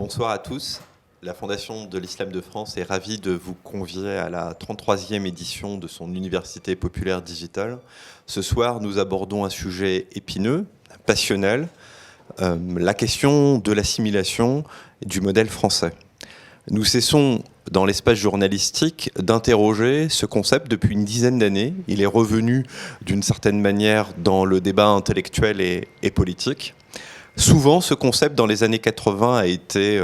Bonsoir à tous. La Fondation de l'Islam de France est ravie de vous convier à la 33e édition de son Université populaire digitale. Ce soir, nous abordons un sujet épineux, passionnel, la question de l'assimilation du modèle français. Nous cessons, dans l'espace journalistique, d'interroger ce concept depuis une dizaine d'années. Il est revenu d'une certaine manière dans le débat intellectuel et politique. Souvent, ce concept, dans les années 80, a été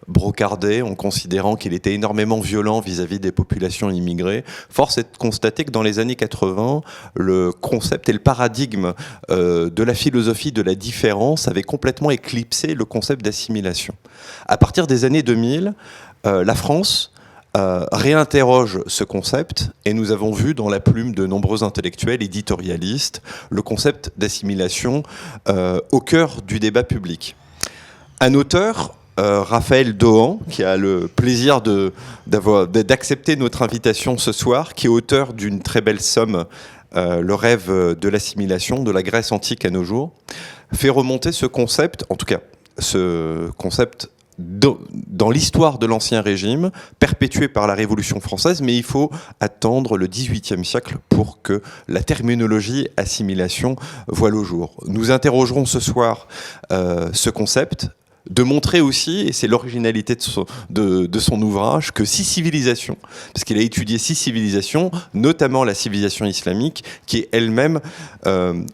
brocardé en considérant qu'il était énormément violent vis-à-vis des populations immigrées. Force est de constater que dans les années 80, le concept et le paradigme de la philosophie de la différence avait complètement éclipsé le concept d'assimilation. À partir des années 2000, la France réinterroge ce concept et nous avons vu dans la plume de nombreux intellectuels, éditorialistes, le concept d'assimilation au cœur du débat public. Un auteur, Raphaël Dohan, qui a le plaisir d'accepter notre invitation ce soir, qui est auteur d'une très belle somme, Le rêve de l'assimilation, de la Grèce antique à nos jours, fait remonter ce concept, en tout cas ce concept dans l'histoire de l'Ancien Régime, perpétuée par la Révolution française, mais il faut attendre le XVIIIe siècle pour que la terminologie assimilation voie le jour. Nous interrogerons ce soir ce concept, de montrer aussi, et c'est l'originalité de son ouvrage, que 6 civilisations, parce qu'il a étudié 6 civilisations, notamment la civilisation islamique, qui est elle-même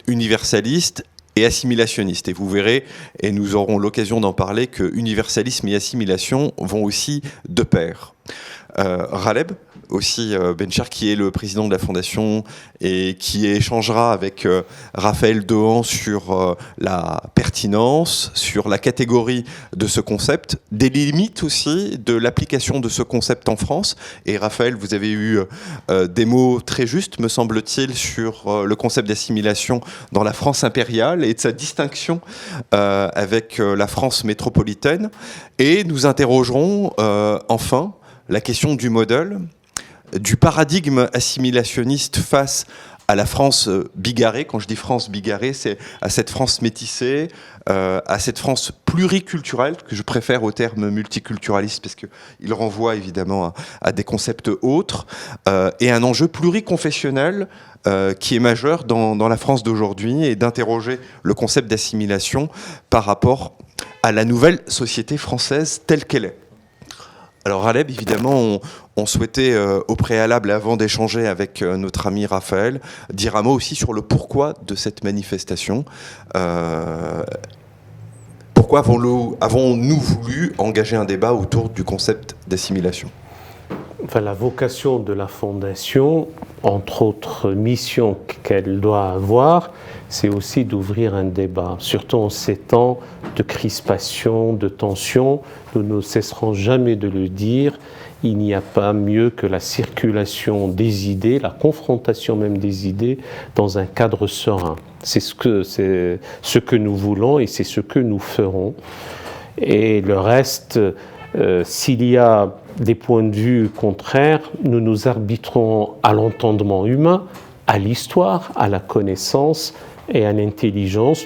universaliste et assimilationniste. Et vous verrez, et nous aurons l'occasion d'en parler, que universalisme et assimilation vont aussi de pair. Raleb, aussi Bencher, qui est le président de la Fondation et qui échangera avec Raphaël Dohan sur la pertinence, sur la catégorie de ce concept, des limites aussi de l'application de ce concept en France. Et Raphaël, vous avez eu des mots très justes, me semble-t-il, sur le concept d'assimilation dans la France impériale et de sa distinction avec la France métropolitaine. Et nous interrogerons enfin la question du modèle, du paradigme assimilationniste face à la France bigarrée. Quand je dis France bigarrée, c'est à cette France métissée, à cette France pluriculturelle, que je préfère au terme multiculturaliste, parce qu'il renvoie évidemment à des concepts autres, et un enjeu pluriconfessionnel qui est majeur dans la France d'aujourd'hui, et d'interroger le concept d'assimilation par rapport à la nouvelle société française telle qu'elle est. Alors Raleb, évidemment, on souhaitait au préalable, avant d'échanger avec notre ami Raphaël, dire un mot aussi sur le pourquoi de cette manifestation. Pourquoi avons-nous voulu engager un débat autour du concept d'assimilation ? Enfin, la vocation de la Fondation, entre autres missions qu'elle doit avoir, c'est aussi d'ouvrir un débat, surtout en ces temps de crispation, de tension. Nous ne cesserons jamais de le dire, il n'y a pas mieux que la circulation des idées, la confrontation même des idées dans un cadre serein. C'est ce que nous voulons et c'est ce que nous ferons. Et le reste, s'il y a des points de vue contraires, nous nous arbitrons à l'entendement humain, à l'histoire, à la connaissance et à l'intelligence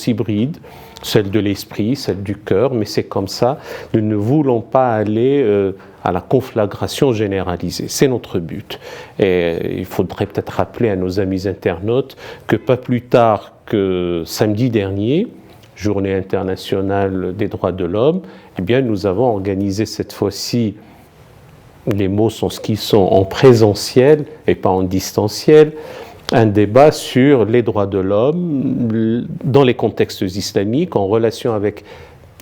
hybride, celle de l'esprit, celle du cœur, mais c'est comme ça. Nous ne voulons pas aller à la conflagration généralisée. C'est notre but. Et il faudrait peut-être rappeler à nos amis internautes que pas plus tard que samedi dernier, Journée internationale des droits de l'homme, eh bien, nous avons organisé cette fois-ci, les mots sont ce qu'ils sont, en présentiel et pas en distanciel, un débat sur les droits de l'homme dans les contextes islamiques, en relation avec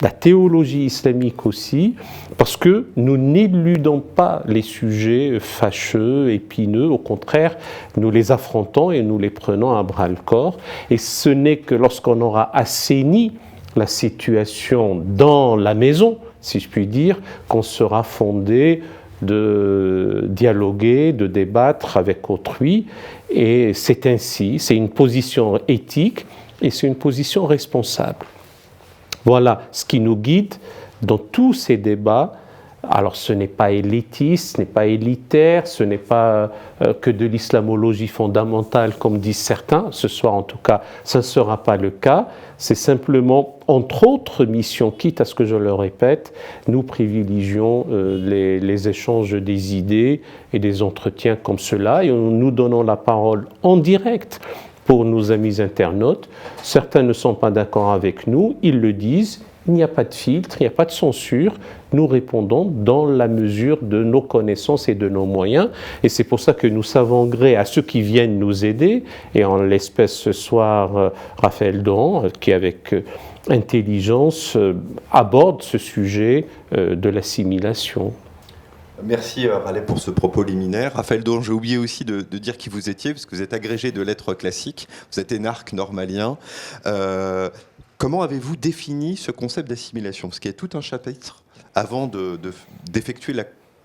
la théologie islamique aussi, parce que nous n'éludons pas les sujets fâcheux, épineux, au contraire, nous les affrontons et nous les prenons à bras-le-corps. Et ce n'est que lorsqu'on aura assaini la situation dans la maison, si je puis dire, qu'on sera fondé de dialoguer, de débattre avec autrui. Et c'est ainsi, c'est une position éthique et c'est une position responsable. Voilà ce qui nous guide dans tous ces débats Alors ce n'est pas élitiste, ce n'est pas élitaire, ce n'est pas que de l'islamologie fondamentale comme disent certains, ce soir en tout cas ça ne sera pas le cas, c'est simplement entre autres missions, quitte à ce que je le répète, nous privilégions les échanges des idées et des entretiens comme cela et nous donnons la parole en direct pour nos amis internautes. Certains ne sont pas d'accord avec nous, ils le disent. Il n'y a pas de filtre, il n'y a pas de censure. Nous répondons dans la mesure de nos connaissances et de nos moyens. Et c'est pour ça que nous savons gré à ceux qui viennent nous aider. Et en l'espèce ce soir, Raphaël Dohan, qui avec intelligence aborde ce sujet de l'assimilation. Merci Raleigh pour ce propos liminaire. Raphaël Dohan, j'ai oublié aussi de dire qui vous étiez, parce que vous êtes agrégé de lettres classiques, vous êtes énarque normalien. Comment avez-vous défini ce concept d'assimilation? Parce qu'il y a tout un chapitre avant d'effectuer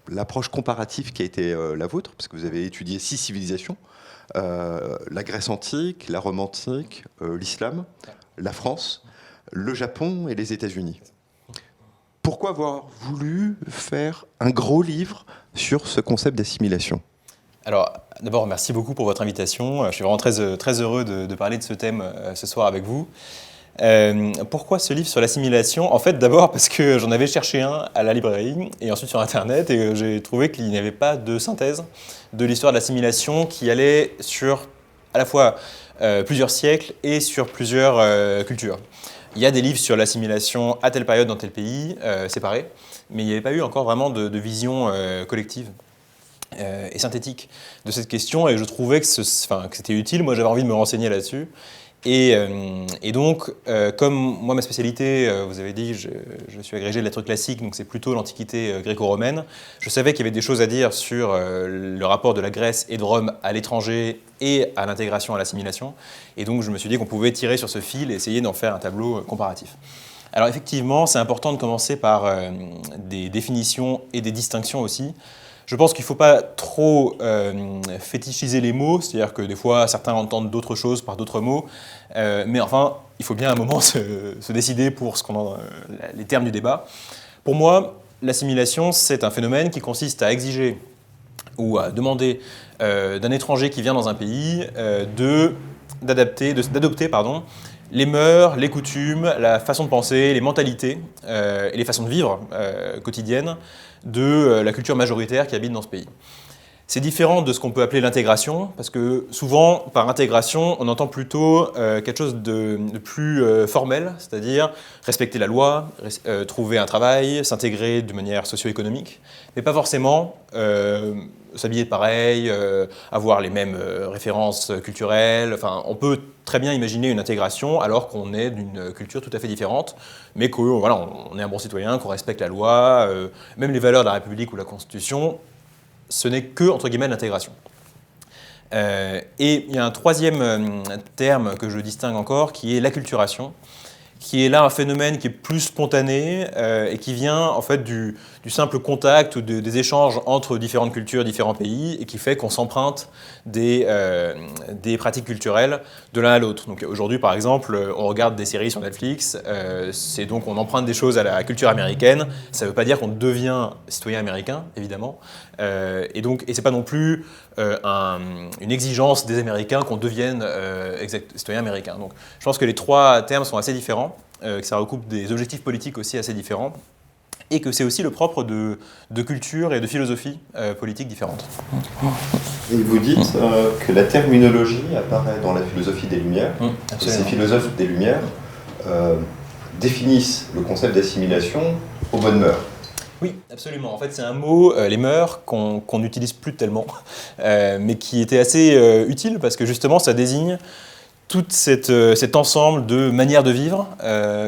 l'approche comparative qui a été la vôtre, parce que vous avez étudié 6 civilisations, la Grèce antique, la Rome antique, l'islam, la France, le Japon et les États-Unis. Pourquoi avoir voulu faire un gros livre sur ce concept d'assimilation? Alors, d'abord, merci beaucoup pour votre invitation. Je suis vraiment très heureux de parler de ce thème ce soir avec vous. Pourquoi ce livre sur l'assimilation? En fait, d'abord parce que j'en avais cherché un à la librairie et ensuite sur Internet et j'ai trouvé qu'il n'y avait pas de synthèse de l'histoire de l'assimilation qui allait sur à la fois plusieurs siècles et sur plusieurs cultures. Il y a des livres sur l'assimilation à telle période dans tel pays, séparés, mais il n'y avait pas eu encore vraiment de vision collective et synthétique de cette question et je trouvais que c'était utile. Moi, j'avais envie de me renseigner là-dessus. Et donc, comme moi, ma spécialité, vous avez dit, je suis agrégé de lettres classiques, donc c'est plutôt l'Antiquité gréco-romaine. Je savais qu'il y avait des choses à dire sur le rapport de la Grèce et de Rome à l'étranger et à l'intégration, à l'assimilation. Et donc, je me suis dit qu'on pouvait tirer sur ce fil et essayer d'en faire un tableau comparatif. Alors effectivement, c'est important de commencer par des définitions et des distinctions aussi. Je pense qu'il ne faut pas trop fétichiser les mots, c'est-à-dire que des fois, certains entendent d'autres choses par d'autres mots, mais enfin, il faut bien à un moment se décider pour les termes du débat. Pour moi, l'assimilation, c'est un phénomène qui consiste à exiger ou à demander d'un étranger qui vient dans un pays d'adopter les mœurs, les coutumes, la façon de penser, les mentalités et les façons de vivre quotidiennes de la culture majoritaire qui habite dans ce pays. C'est différent de ce qu'on peut appeler l'intégration, parce que souvent, par intégration, on entend plutôt quelque chose de plus formel, c'est-à-dire respecter la loi, trouver un travail, s'intégrer de manière socio-économique, mais pas forcément s'habiller pareil, avoir les mêmes références culturelles. Enfin, on peut très bien imaginer une intégration alors qu'on est d'une culture tout à fait différente, mais qu'on voilà, on est un bon citoyen, qu'on respecte la loi, même les valeurs de la République ou la Constitution. Ce n'est que, entre guillemets, l'intégration. Et il y a un troisième terme que je distingue encore, qui est l'acculturation, qui est là un phénomène qui est plus spontané et qui vient en fait du simple contact ou des échanges entre différentes cultures, différents pays, et qui fait qu'on s'emprunte des pratiques culturelles de l'un à l'autre. Donc aujourd'hui, par exemple, on regarde des séries sur Netflix, c'est donc on emprunte des choses à la culture américaine. Ça ne veut pas dire qu'on devient citoyen américain, évidemment, et c'est pas non plus une exigence des Américains qu'on devienne citoyen américain. Donc je pense que les trois termes sont assez différents, que ça recoupe des objectifs politiques aussi assez différents, et que c'est aussi le propre de culture et de philosophie politique différentes. Et vous dites que la terminologie apparaît dans la philosophie des Lumières, et ces philosophes des Lumières définissent le concept d'assimilation aux bonnes mœurs. Oui, absolument. En fait, c'est un mot, les mœurs, qu'on n'utilise plus tellement, mais qui était assez utile parce que justement, ça désigne tout cet ensemble de manières de vivre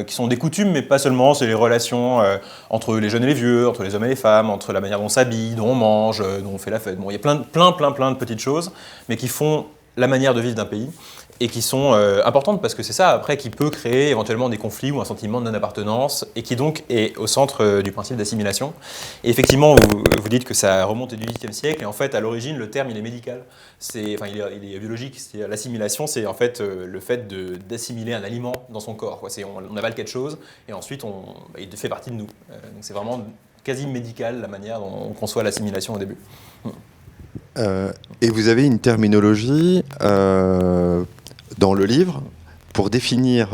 qui sont des coutumes, mais pas seulement. C'est les relations entre les jeunes et les vieux, entre les hommes et les femmes, entre la manière dont on s'habille, dont on mange, dont on fait la fête. Bon, il y a plein de petites choses, mais qui font la manière de vivre d'un pays et qui sont importantes parce que c'est ça après qui peut créer éventuellement des conflits ou un sentiment de non-appartenance et qui donc est au centre du principe d'assimilation. Et effectivement, vous dites que ça remonte du XVIIIe siècle et en fait à l'origine le terme il est médical, il est biologique. L'assimilation c'est en fait le fait d'assimiler un aliment dans son corps. On avale quelque chose et ensuite il fait partie de nous. Donc c'est vraiment quasi médical la manière dont on conçoit l'assimilation au début. Et vous avez une terminologie dans le livre pour définir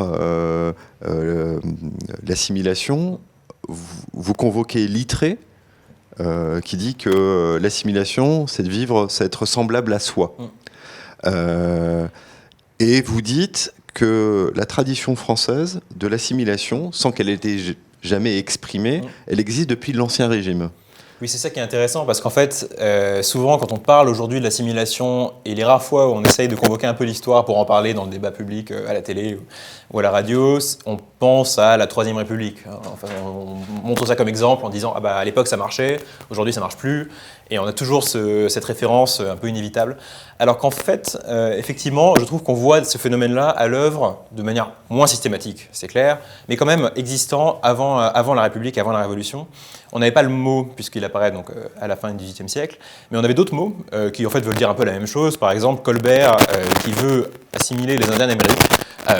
l'assimilation. Vous convoquez Littré, qui dit que l'assimilation, c'est de vivre, c'est être semblable à soi. Et vous dites que la tradition française de l'assimilation, sans qu'elle ait été jamais exprimée, elle existe depuis l'Ancien Régime. Oui, c'est ça qui est intéressant, parce qu'en fait, souvent, quand on parle aujourd'hui de l'assimilation, et les rares fois où on essaye de convoquer un peu l'histoire pour en parler dans le débat public, à la télé ou à la radio, on pense à la Troisième République. Enfin, on montre ça comme exemple en disant « Ah bah, à l'époque, ça marchait, aujourd'hui, ça marche plus ». Et on a toujours cette référence un peu inévitable. Alors qu'en fait, effectivement, je trouve qu'on voit ce phénomène-là à l'œuvre de manière moins systématique, c'est clair, mais quand même existant avant la République, avant la Révolution. On n'avait pas le mot, puisqu'il apparaît donc, à la fin du XVIIIe siècle, mais on avait d'autres mots qui en fait veulent dire un peu la même chose. Par exemple, Colbert, qui veut assimiler les Indiens d'Amérique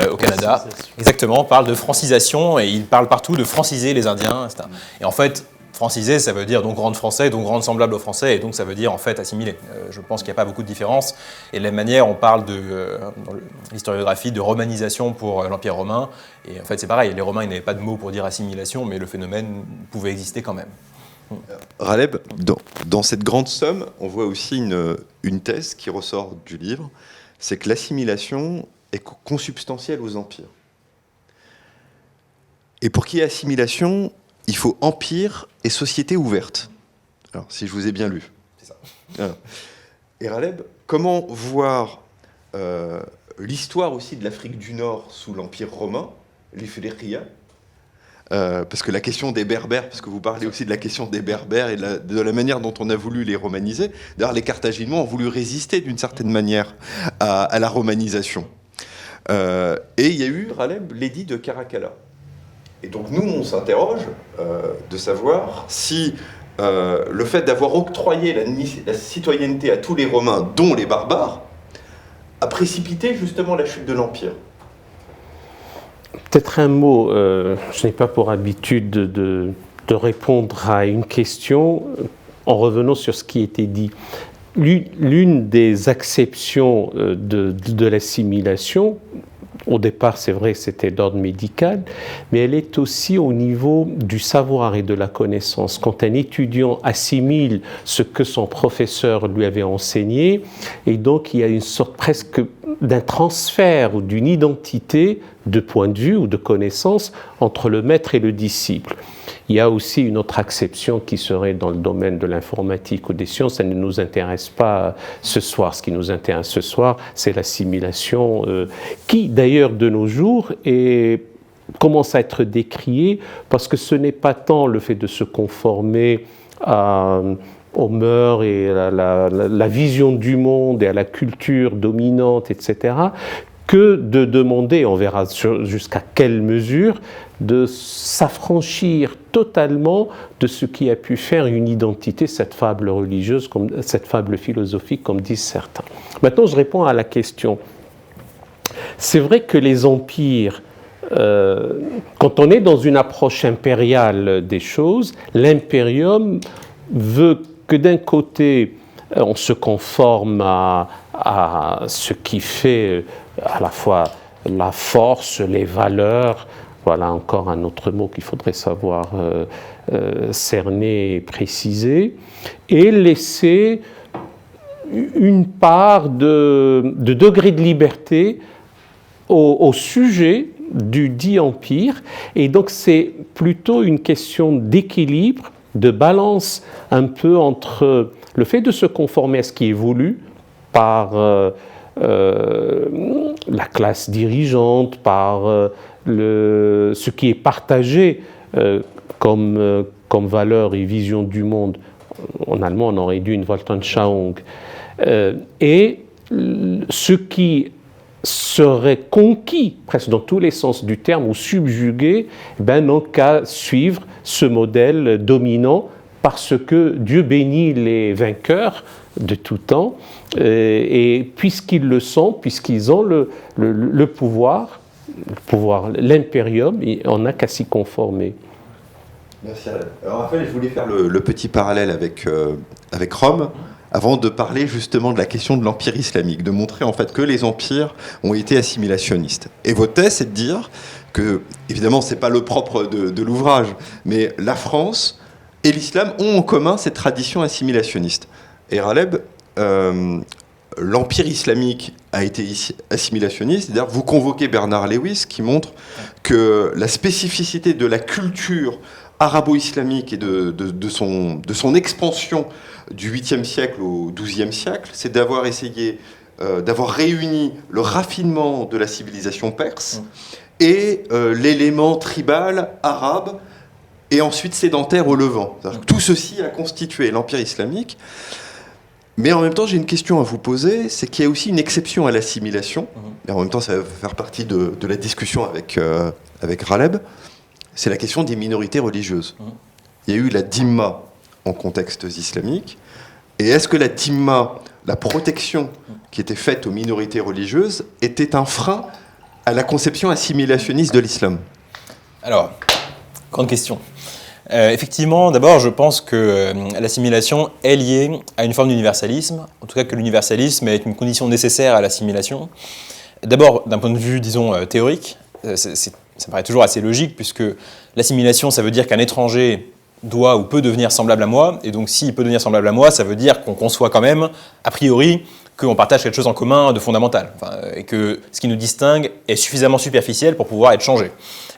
au Canada, exactement, parle de francisation, et il parle partout de franciser les Indiens, etc. Et en fait, franciser, ça veut dire donc rendre français, donc rendre semblable aux Français, et donc ça veut dire en fait assimiler. Je pense qu'il n'y a pas beaucoup de différence. Et de la même manière, on parle dans l'historiographie de romanisation pour l'Empire romain, et en fait c'est pareil, les Romains ils n'avaient pas de mot pour dire assimilation, mais le phénomène pouvait exister quand même. Raleb, dans cette grande somme, on voit aussi une thèse qui ressort du livre, c'est que l'assimilation est consubstantielle aux empires. Et pour qu'il y ait assimilation, il faut empire et société ouverte. Alors, si je vous ai bien lu. C'est ça. Alors, et Raleb, comment voir l'histoire aussi de l'Afrique du Nord sous l'Empire romain, les Fédéria, parce que la question des Berbères, parce que vous parlez aussi de la question des Berbères et de la manière dont on a voulu les romaniser. D'ailleurs, les Carthaginois ont voulu résister d'une certaine manière à la romanisation. Et il y a eu, Raleb, l'édit de Caracalla. Et donc nous, on s'interroge de savoir si le fait d'avoir octroyé la citoyenneté à tous les Romains, dont les barbares, a précipité justement la chute de l'Empire. Peut-être un mot, je n'ai pas pour habitude de répondre à une question en revenant sur ce qui était dit. L'une des acceptions de l'assimilation, au départ, c'est vrai, c'était d'ordre médical, mais elle est aussi au niveau du savoir et de la connaissance. Quand un étudiant assimile ce que son professeur lui avait enseigné, et donc il y a une sorte presque d'un transfert ou d'une identité de point de vue ou de connaissance entre le maître et le disciple. Il y a aussi une autre acception qui serait dans le domaine de l'informatique ou des sciences. Ça ne nous intéresse pas ce soir. Ce qui nous intéresse ce soir, c'est l'assimilation qui, d'ailleurs, de nos jours, commence à être décriée parce que ce n'est pas tant le fait de se conformer aux mœurs et à la vision du monde et à la culture dominante, etc., que de demander, on verra jusqu'à quelle mesure, de s'affranchir totalement de ce qui a pu faire une identité, cette fable religieuse, cette fable philosophique, comme disent certains. Maintenant, je réponds à la question. C'est vrai que les empires, quand on est dans une approche impériale des choses, l'impérium veut que d'un côté, on se conforme à ce qui fait à la fois la force, les valeurs, voilà encore un autre mot qu'il faudrait savoir cerner et préciser, et laisser une part de degré de liberté au sujet du dit empire, et donc c'est plutôt une question d'équilibre, de balance un peu entre le fait de se conformer à ce qui est voulu par la classe dirigeante, par ce qui est partagé comme valeur et vision du monde. En allemand, on aurait dit une Weltanschauung. Et ce qui serait conquis, presque dans tous les sens du terme, ou subjugué, n'ont qu'à suivre ce modèle dominant parce que Dieu bénit les vainqueurs de tout temps, et puisqu'ils le sont, puisqu'ils ont le pouvoir, l'impérium, on n'a qu'à s'y conformer. Merci Alain. Alors Raphaël, je voulais faire le petit parallèle avec Rome, avant de parler justement de la question de l'empire islamique, de montrer en fait que les empires ont été assimilationnistes. Et votre thèse, c'est de dire que, évidemment, c'est pas le propre de l'ouvrage, mais la France et l'islam ont en commun cette tradition assimilationniste. Et Raleb, l'empire islamique a été assimilationniste. C'est-à-dire, vous convoquez Bernard Lewis, qui montre que la spécificité de la culture arabo-islamique et de son expansion du 8e siècle au 12e siècle, c'est d'avoir essayé d'avoir réuni le raffinement de la civilisation perse et l'élément tribal arabe et ensuite sédentaire au Levant. Tout ceci a constitué l'empire islamique. Mais en même temps, j'ai une question à vous poser, c'est qu'il y a aussi une exception à l'assimilation. Et en même temps, ça va faire partie de la discussion avec Raleb. C'est la question des minorités religieuses. Il y a eu la dhimma en contexte islamique. Et est-ce que la dhimma, la protection qui était faite aux minorités religieuses, était un frein à la conception assimilationniste de l'islam? Alors, grande question. Effectivement, d'abord, je pense que l'assimilation est liée à une forme d'universalisme, en tout cas que l'universalisme est une condition nécessaire à l'assimilation. D'abord, d'un point de vue, disons, théorique, ça paraît toujours assez logique, puisque l'assimilation, ça veut dire qu'un étranger doit ou peut devenir semblable à moi, et donc s'il peut devenir semblable à moi, ça veut dire qu'on conçoit quand même, a priori, qu'on partage quelque chose en commun de fondamental, et que ce qui nous distingue est suffisamment superficiel pour pouvoir être changé.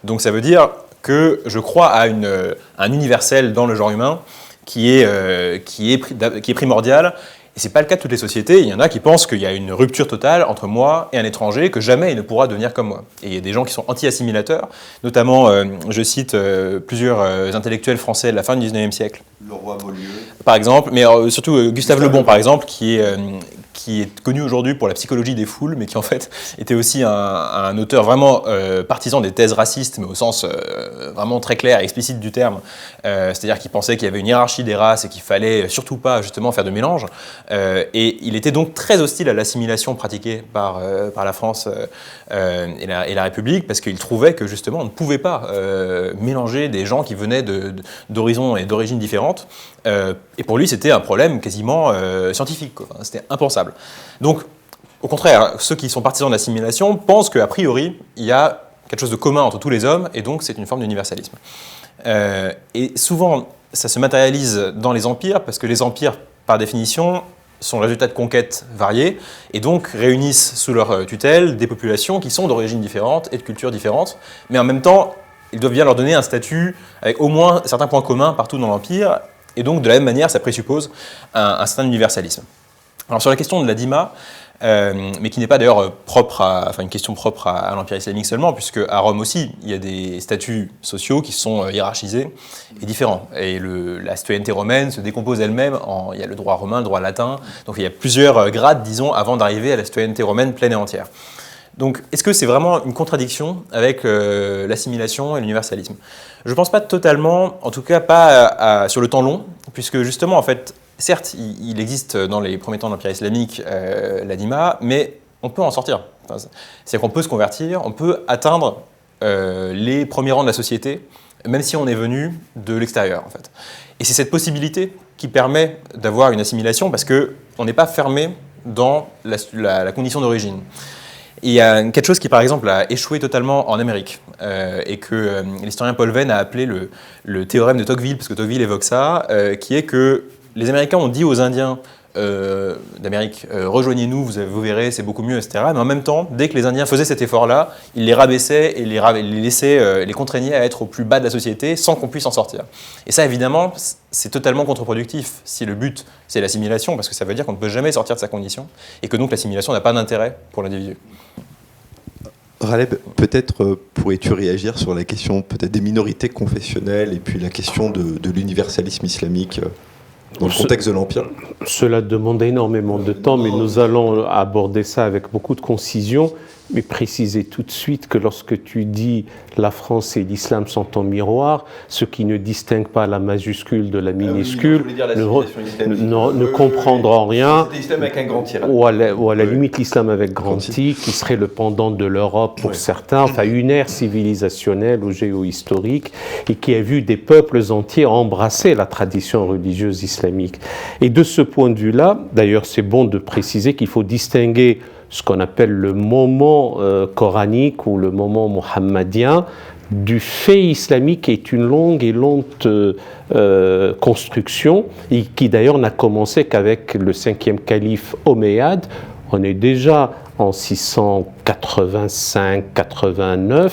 Donc ça veut dire que je crois à un universel dans le genre humain qui est primordial. Et ce n'est pas le cas de toutes les sociétés. Il y en a qui pensent qu'il y a une rupture totale entre moi et un étranger, que jamais il ne pourra devenir comme moi. Et il y a des gens qui sont anti-assimilateurs, notamment, je cite plusieurs intellectuels français de la fin du 19e siècle. Le roi Molieux. Par exemple, mais surtout Gustave Le Bon, par exemple, qui est connu aujourd'hui pour la psychologie des foules, mais qui en fait était aussi un auteur vraiment partisan des thèses racistes, mais au sens vraiment très clair et explicite du terme. C'est-à-dire qu'il pensait qu'il y avait une hiérarchie des races et qu'il fallait surtout pas justement faire de mélange. Et il était donc très hostile à l'assimilation pratiquée par la France et la République, parce qu'il trouvait que justement on ne pouvait pas mélanger des gens qui venaient d'horizons et d'origines différentes. Et pour lui, c'était un problème quasiment scientifique, quoi. Enfin, c'était impensable. Donc, au contraire, ceux qui sont partisans de l'assimilation pensent qu'a priori, il y a quelque chose de commun entre tous les hommes, et donc c'est une forme d'universalisme. Et souvent, ça se matérialise dans les empires, parce que les empires, par définition, sont le résultat de conquêtes variées, et donc réunissent sous leur tutelle des populations qui sont d'origines différentes et de cultures différentes, mais en même temps, ils doivent bien leur donner un statut avec au moins certains points communs partout dans l'empire, et donc de la même manière, ça présuppose un certain universalisme. Alors sur la question de la dhimma, mais qui n'est pas d'ailleurs une question propre à l'Empire islamique seulement, puisque à Rome aussi, il y a des statuts sociaux qui sont hiérarchisés et différents. Et la citoyenneté romaine se décompose elle-même il y a le droit romain, le droit latin, donc il y a plusieurs grades, disons, avant d'arriver à la citoyenneté romaine pleine et entière. Donc, est-ce que c'est vraiment une contradiction avec l'assimilation et l'universalisme? Je ne pense pas totalement, en tout cas pas sur le temps long, puisque justement, en fait, certes, il existe dans les premiers temps de l'Empire islamique la dhimma, mais on peut en sortir. C'est-à-dire qu'on peut se convertir, on peut atteindre les premiers rangs de la société, même si on est venu de l'extérieur, en fait. Et c'est cette possibilité qui permet d'avoir une assimilation, parce qu'on n'est pas fermé dans la condition d'origine. Il y a quelque chose qui, par exemple, a échoué totalement en Amérique et que l'historien Paul Venn a appelé le théorème de Tocqueville, parce que Tocqueville évoque ça, qui est que les Américains ont dit aux Indiens d'Amérique, rejoignez-nous, vous verrez, c'est beaucoup mieux, etc. Mais en même temps, dès que les Indiens faisaient cet effort-là, ils les rabaissaient et les contraignaient à être au plus bas de la société sans qu'on puisse en sortir. Et ça, évidemment, c'est totalement contre-productif si le but, c'est l'assimilation, parce que ça veut dire qu'on ne peut jamais sortir de sa condition et que donc l'assimilation n'a pas d'intérêt pour l'individu. Raleb, peut-être pourrais-tu réagir sur la question peut-être des minorités confessionnelles et puis la question de l'universalisme islamique dans le contexte de l'Empire? Cela demande énormément de temps, mais nous allons aborder ça avec beaucoup de concision. préciser tout de suite que lorsque tu dis la France et l'islam sont en miroir, ceux qui ne distinguent pas la majuscule de la minuscule ne comprendront rien. C'est l'islam avec un grand tirage. Ou à la limite l'islam avec grand I, qui serait le pendant de l'Europe pour certains, enfin une ère civilisationnelle ou géohistorique, et qui a vu des peuples entiers embrasser la tradition religieuse islamique. Et de ce point de vue-là, d'ailleurs c'est bon de préciser qu'il faut distinguer ce qu'on appelle le moment coranique ou le moment mohammedien du fait islamique, qui est une longue et lente construction, et qui d'ailleurs n'a commencé qu'avec le 5e calife Omeyyade. On est déjà en 685-89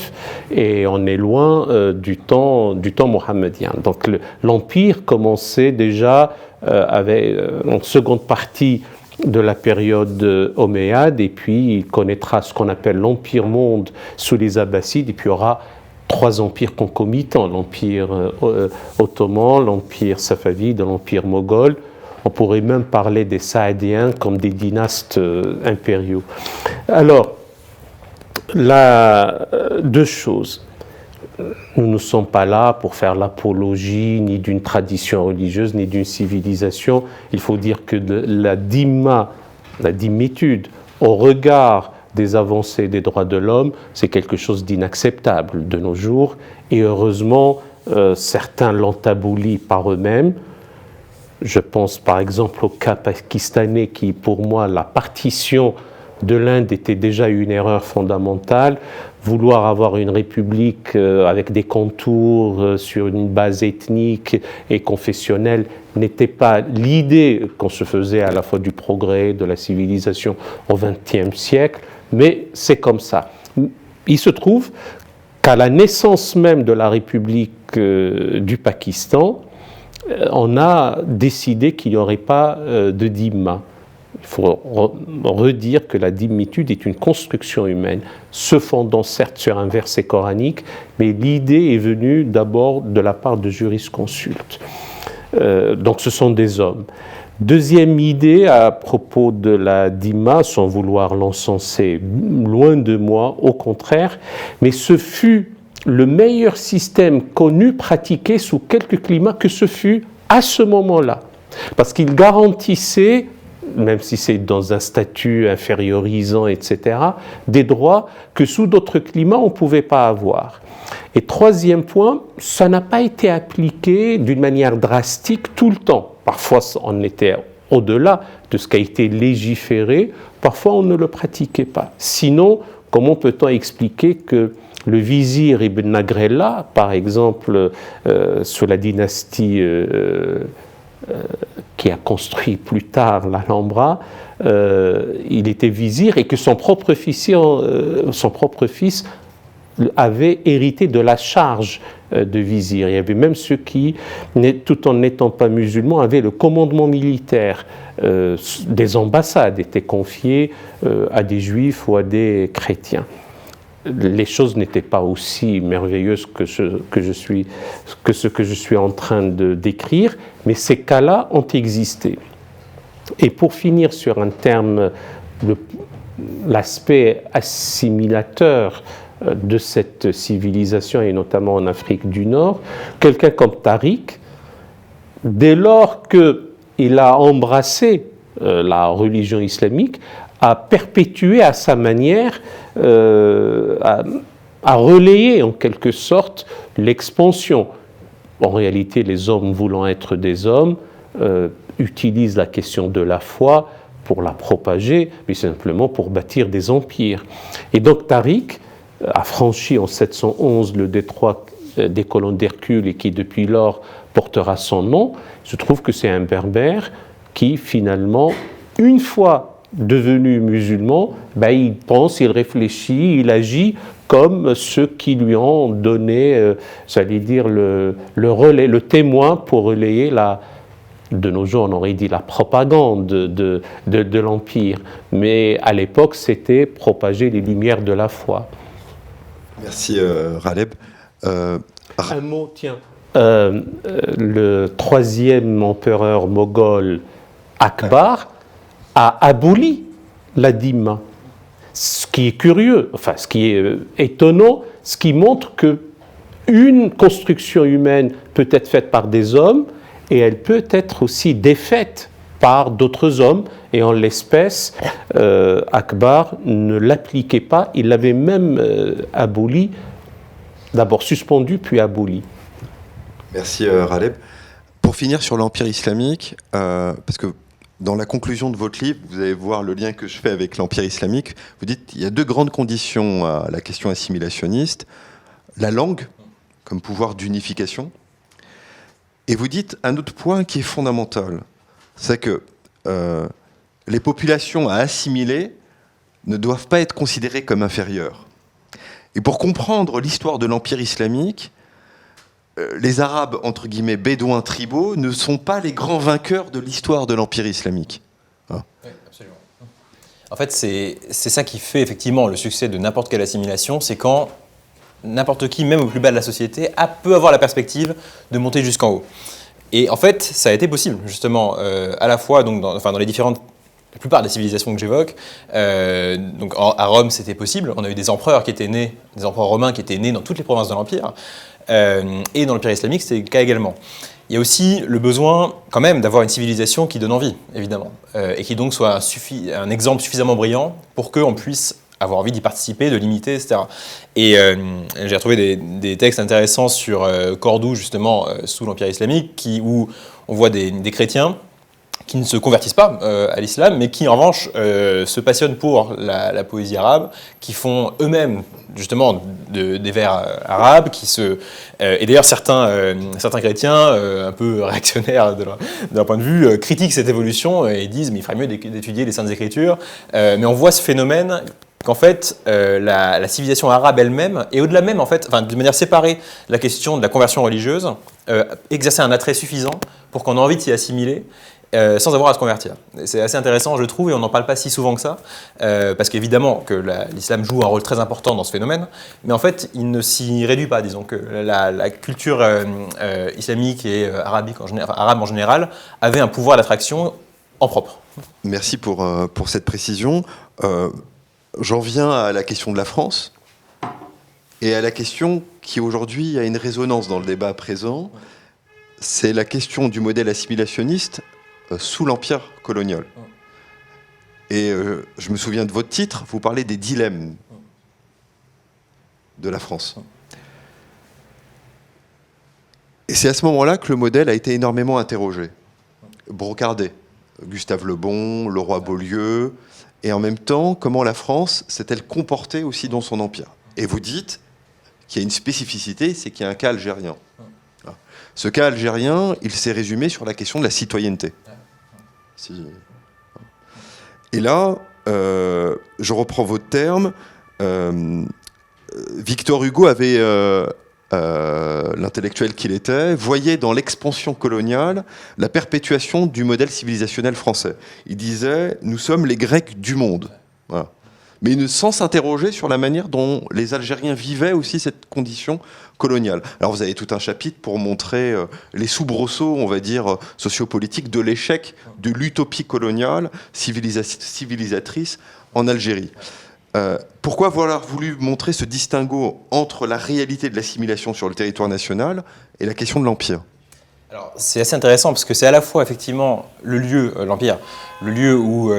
et on est loin du temps mohammedien. Donc l'empire commençait déjà en seconde partie de la période omeyyade, et puis il connaîtra ce qu'on appelle l'empire monde sous les Abbassides, et puis il y aura 3 empires concomitants, l'empire ottoman, l'empire safavide, l'empire moghol. On pourrait même parler des Saadiens comme des dynastes impériaux. Alors, deux choses. Nous ne sommes pas là pour faire l'apologie ni d'une tradition religieuse, ni d'une civilisation. Il faut dire que la dhimmitude, au regard des avancées des droits de l'homme, c'est quelque chose d'inacceptable de nos jours. Et heureusement, certains l'ont aboli par eux-mêmes. Je pense par exemple au cas pakistanais qui, pour moi, la partition de l'Inde était déjà une erreur fondamentale. Vouloir avoir une république avec des contours sur une base ethnique et confessionnelle n'était pas l'idée qu'on se faisait à la fois du progrès, de la civilisation au XXe siècle, mais c'est comme ça. Il se trouve qu'à la naissance même de la République du Pakistan, on a décidé qu'il n'y aurait pas de dhimma. Il faut redire que la dhimmitude est une construction humaine, se fondant certes sur un verset coranique, mais l'idée est venue d'abord de la part de jurisconsultes. Donc ce sont des hommes. Deuxième idée à propos de la dhimma, sans vouloir l'encenser, loin de moi, au contraire, mais ce fut le meilleur système connu, pratiqué sous quelque climat que ce fut à ce moment-là. Parce qu'il garantissait, même si c'est dans un statut infériorisant, etc., des droits que sous d'autres climats on ne pouvait pas avoir. Et troisième point, ça n'a pas été appliqué d'une manière drastique tout le temps. Parfois on était au-delà de ce qui a été légiféré, parfois on ne le pratiquait pas. Sinon, comment peut-on expliquer que le vizir Ibn Nagrella, par exemple, sous la dynastie qui a construit plus tard l'Alhambra, il était vizir et que son propre fils avait hérité de la charge de vizir. Il y avait même ceux qui, tout en n'étant pas musulmans, avaient le commandement militaire. Des ambassades étaient confiées à des juifs ou à des chrétiens. Les choses n'étaient pas aussi merveilleuses que ce que je suis en train de décrire, mais ces cas-là ont existé. Et pour finir sur un terme, l'aspect assimilateur de cette civilisation, et notamment en Afrique du Nord, quelqu'un comme Tariq, dès lors qu'il a embrassé la religion islamique, a perpétué à sa manière, à relayer en quelque sorte l'expansion. En réalité, les hommes voulant être des hommes utilisent la question de la foi pour la propager, mais simplement pour bâtir des empires. Et donc Tariq a franchi en 711 le détroit des colonnes d'Hercule et qui depuis lors portera son nom. Je trouve que c'est un berbère qui finalement, une fois devenu musulman, il pense, il réfléchit, il agit comme ceux qui lui ont donné, j'allais dire, le relais, le témoin pour relayer de nos jours on aurait dit la propagande de l'Empire. Mais à l'époque, c'était propager les lumières de la foi. Merci Raleb. Un mot, tiens. Le troisième empereur moghol, Akbar, a aboli la dhimma. Ce qui est curieux, enfin ce qui est étonnant, ce qui montre que une construction humaine peut être faite par des hommes et elle peut être aussi défaite par d'autres hommes. Et en l'espèce, Akbar ne l'appliquait pas, il l'avait même aboli, d'abord suspendu puis aboli. Merci Raleb. Pour finir sur l'Empire islamique, parce que dans la conclusion de votre livre, vous allez voir le lien que je fais avec l'Empire islamique, vous dites qu'il y a deux grandes conditions à la question assimilationniste, la langue comme pouvoir d'unification, et vous dites un autre point qui est fondamental, c'est que les populations à assimiler ne doivent pas être considérées comme inférieures. Et pour comprendre l'histoire de l'Empire islamique, les Arabes, entre guillemets, bédouins tribaux, ne sont pas les grands vainqueurs de l'histoire de l'Empire islamique. Hein. Oui, absolument. En fait, c'est ça qui fait effectivement le succès de n'importe quelle assimilation, c'est quand n'importe qui, même au plus bas de la société, peut avoir la perspective de monter jusqu'en haut. Et en fait, ça a été possible, justement, à la fois donc dans les différentes... La plupart des civilisations que j'évoque, donc à Rome, c'était possible. On a eu des empereurs qui étaient nés, des empereurs romains qui étaient nés dans toutes les provinces de l'Empire. Et dans l'Empire islamique, c'est le cas également. Il y a aussi le besoin, quand même, d'avoir une civilisation qui donne envie, évidemment, et qui donc soit un exemple suffisamment brillant pour qu'on puisse avoir envie d'y participer, de l'imiter, etc. Et j'ai retrouvé des textes intéressants sur Cordoue, justement, sous l'Empire islamique, où on voit des chrétiens qui ne se convertissent pas à l'islam, mais qui en revanche se passionnent pour la poésie arabe, qui font eux-mêmes justement des vers arabes, et d'ailleurs certains chrétiens un peu réactionnaires de leur point de vue critiquent cette évolution et disent mais il ferait mieux d'étudier les Saintes Écritures, mais on voit ce phénomène qu'en fait la civilisation arabe elle-même, et au-delà même en fait, enfin, de manière séparée, la question de la conversion religieuse exerçait un attrait suffisant pour qu'on ait envie de s'y assimiler. Sans avoir à se convertir. C'est assez intéressant, je trouve, et on n'en parle pas si souvent que ça, parce qu'évidemment que l'islam joue un rôle très important dans ce phénomène, mais en fait, il ne s'y réduit pas. Disons que la culture islamique et arabe en général avait un pouvoir d'attraction en propre. Merci pour cette précision. J'en viens à la question de la France, et à la question qui aujourd'hui a une résonance dans le débat présent, c'est la question du modèle assimilationniste sous l'empire colonial. Et je me souviens de votre titre, vous parlez des dilemmes de la France. Et c'est à ce moment-là que le modèle a été énormément interrogé, brocardé. Gustave Le Bon, Leroy-Beaulieu, et en même temps, comment la France s'est-elle comportée aussi dans son empire. Et vous dites qu'il y a une spécificité, c'est qu'il y a un cas algérien. Ce cas algérien, il s'est résumé sur la question de la citoyenneté. Et là, je reprends votre terme, Victor Hugo avait, l'intellectuel qu'il était, voyait dans l'expansion coloniale la perpétuation du modèle civilisationnel français. Il disait « nous sommes les Grecs du monde ». Voilà. Mais sans s'interroger sur la manière dont les Algériens vivaient aussi cette condition coloniale. Alors vous avez tout un chapitre pour montrer les soubresauts, on va dire, sociopolitiques de l'échec de l'utopie coloniale civilisatrice en Algérie. Pourquoi avoir voulu montrer ce distinguo entre la réalité de l'assimilation sur le territoire national et la question de l'Empire ? Alors, c'est assez intéressant parce que c'est à la fois effectivement le lieu, l'Empire, le lieu où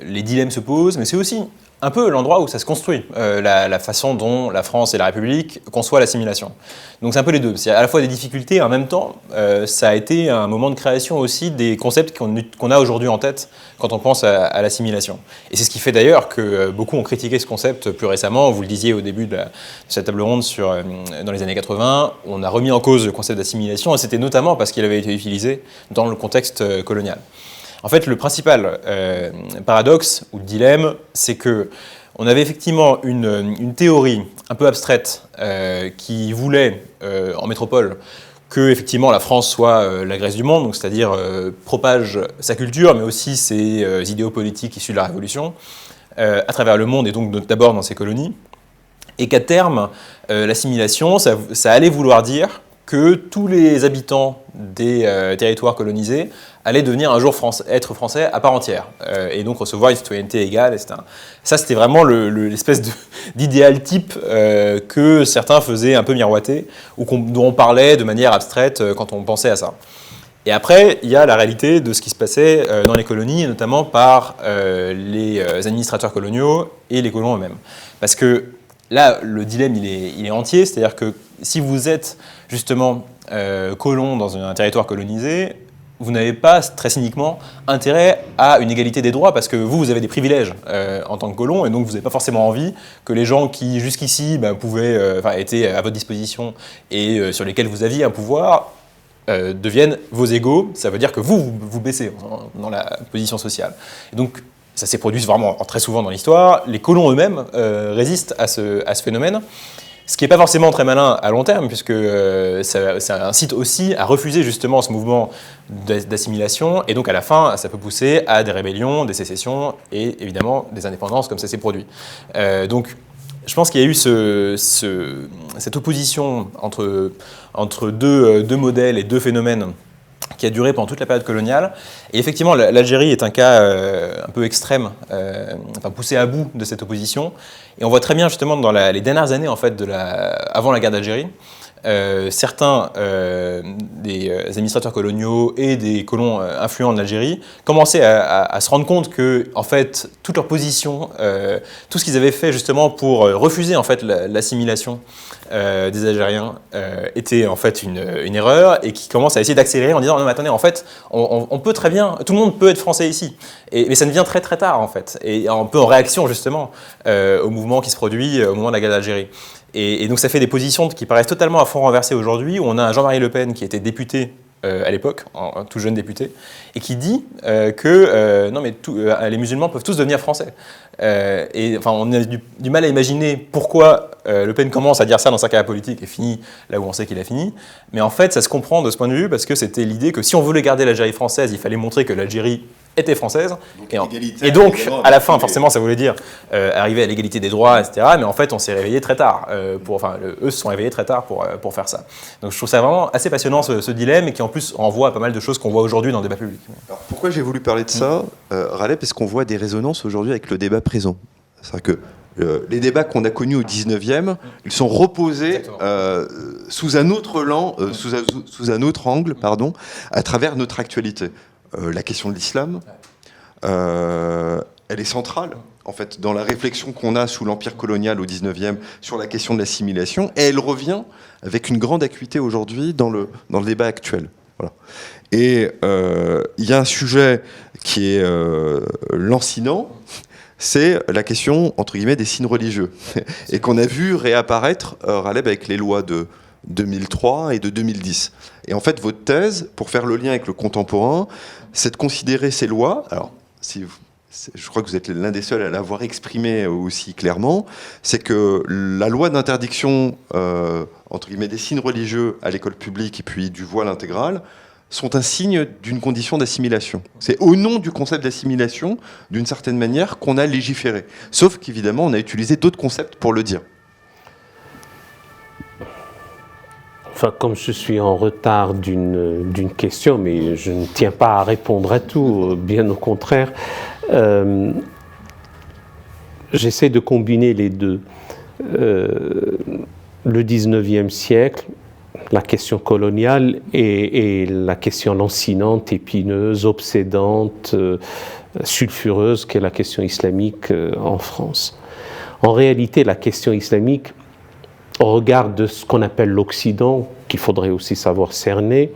les dilemmes se posent, mais c'est aussi un peu l'endroit où ça se construit, la façon dont la France et la République conçoivent l'assimilation. Donc c'est un peu les deux. C'est à la fois des difficultés et en même temps, ça a été un moment de création aussi des concepts qu'on a aujourd'hui en tête quand on pense à l'assimilation. Et c'est ce qui fait d'ailleurs que beaucoup ont critiqué ce concept plus récemment. Vous le disiez au début de cette table ronde dans les années 80, on a remis en cause le concept d'assimilation et c'était notamment parce qu'il avait été utilisé dans le contexte colonial. En fait, le principal paradoxe ou dilemme, c'est qu'on avait effectivement une théorie un peu abstraite qui voulait, en métropole, que effectivement la France soit la Grèce du monde, donc c'est-à-dire propage sa culture, mais aussi ses idéaux politiques issus de la Révolution, à travers le monde et donc d'abord dans ses colonies, et qu'à terme, l'assimilation, ça allait vouloir dire que tous les habitants des territoires colonisés allaient devenir un jour être français à part entière, et donc recevoir une citoyenneté égale, etc. Ça, c'était vraiment l'espèce d'idéal type que certains faisaient un peu miroiter, ou dont on parlait de manière abstraite quand on pensait à ça. Et après, il y a la réalité de ce qui se passait dans les colonies, et notamment par les administrateurs coloniaux et les colons eux-mêmes. Parce que là, le dilemme, il est entier, c'est-à-dire que si vous êtes justement colon dans un territoire colonisé, vous n'avez pas, très cyniquement, intérêt à une égalité des droits, parce que vous avez des privilèges en tant que colon, et donc vous n'avez pas forcément envie que les gens qui, jusqu'ici, étaient à votre disposition et sur lesquels vous aviez un pouvoir, deviennent vos égaux. Ça veut dire que vous baissez dans la position sociale. Et donc, ça s'est produit vraiment très souvent dans l'histoire. Les colons eux-mêmes résistent à ce phénomène, ce qui n'est pas forcément très malin à long terme, puisque ça incite aussi à refuser justement ce mouvement d'assimilation, et donc à la fin, ça peut pousser à des rébellions, des sécessions, et évidemment des indépendances, comme ça s'est produit. Donc, je pense qu'il y a eu cette opposition entre deux modèles et deux phénomènes qui a duré pendant toute la période coloniale. Et effectivement, l'Algérie est un cas un peu extrême, poussé à bout de cette opposition. Et on voit très bien justement dans les dernières années, en fait, avant la guerre d'Algérie, certains des administrateurs coloniaux et des colons influents en Algérie commençaient à se rendre compte que, en fait, toute leur position, tout ce qu'ils avaient fait justement pour refuser en fait l'assimilation des Algériens était en fait une erreur, et qui commencent à essayer d'accélérer en disant non mais attendez, en fait on peut très bien, tout le monde peut être français ici, mais ça devient très très tard en fait, et un peu en réaction justement au mouvement qui se produit au moment de la guerre d'Algérie. Et donc ça fait des positions qui paraissent totalement à fond renversées aujourd'hui, où on a un Jean-Marie Le Pen qui était député à l'époque, un tout jeune député, et qui dit que non mais les musulmans peuvent tous devenir français. Et enfin, on a du mal à imaginer pourquoi Le Pen commence à dire ça dans sa carrière politique et finit là où on sait qu'il a fini. Mais en fait, ça se comprend de ce point de vue, parce que c'était l'idée que si on voulait garder l'Algérie française, il fallait montrer que l'Algérie était française. Et donc, à la fin, forcément, ça voulait dire arriver à l'égalité des droits, etc. Mais en fait, on s'est réveillé très tard. Eux se sont réveillés très tard pour faire ça. Donc, je trouve ça vraiment assez passionnant, ce dilemme, et qui en plus renvoie à pas mal de choses qu'on voit aujourd'hui dans le débat public. Alors, pourquoi j'ai voulu parler de ça, Raleigh, parce qu'on voit des résonances aujourd'hui avec le débat présent. C'est-à-dire que les débats qu'on a connus au 19e, ils sont reposés sous un autre angle, à travers notre actualité. La question de l'islam, elle est centrale, en fait, dans la réflexion qu'on a sous l'Empire colonial au 19e sur la question de l'assimilation, et elle revient avec une grande acuité aujourd'hui dans le débat actuel. Voilà. Et il y a un sujet qui est lancinant, c'est la question, entre guillemets, des signes religieux, et qu'on a vu réapparaître, Raleigh, avec les lois de 2003 et de 2010. Et en fait, votre thèse, pour faire le lien avec le contemporain, c'est de considérer ces lois, alors je crois que vous êtes l'un des seuls à l'avoir exprimé aussi clairement, c'est que la loi d'interdiction, entre guillemets, des signes religieux à l'école publique et puis du voile intégral, sont un signe d'une condition d'assimilation. C'est au nom du concept d'assimilation, d'une certaine manière, qu'on a légiféré. Sauf qu'évidemment, on a utilisé d'autres concepts pour le dire. Enfin, comme je suis en retard d'une question, mais je ne tiens pas à répondre à tout, bien au contraire, j'essaie de combiner les deux. Le 19e siècle, la question coloniale et la question lancinante, épineuse, obsédante, sulfureuse qu'est la question islamique en France. En réalité, la question islamique, au regard de ce qu'on appelle l'Occident, qu'il faudrait aussi savoir cerner,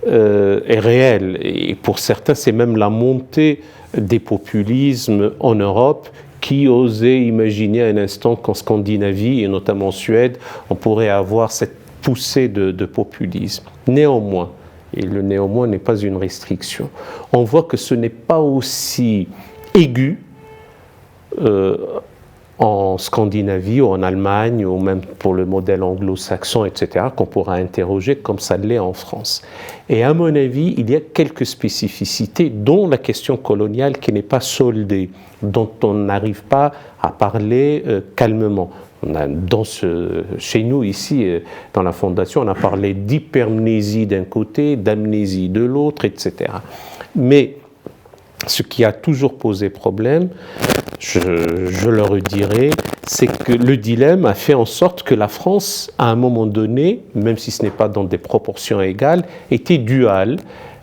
est réelle. Et pour certains, c'est même la montée des populismes en Europe qui osaient imaginer un instant qu'en Scandinavie, et notamment en Suède, on pourrait avoir cette poussée de populisme. Néanmoins, et le néanmoins n'est pas une restriction, on voit que ce n'est pas aussi aigu en Scandinavie ou en Allemagne, ou même pour le modèle anglo-saxon, etc., qu'on pourra interroger comme ça l'est en France. Et à mon avis, il y a quelques spécificités, dont la question coloniale qui n'est pas soldée, dont on n'arrive pas à parler calmement. Chez nous, ici, dans la Fondation, on a parlé d'hypermnésie d'un côté, d'amnésie de l'autre, etc. Mais ce qui a toujours posé problème, je le redirai, c'est que le dilemme a fait en sorte que la France, à un moment donné, même si ce n'est pas dans des proportions égales, était duale.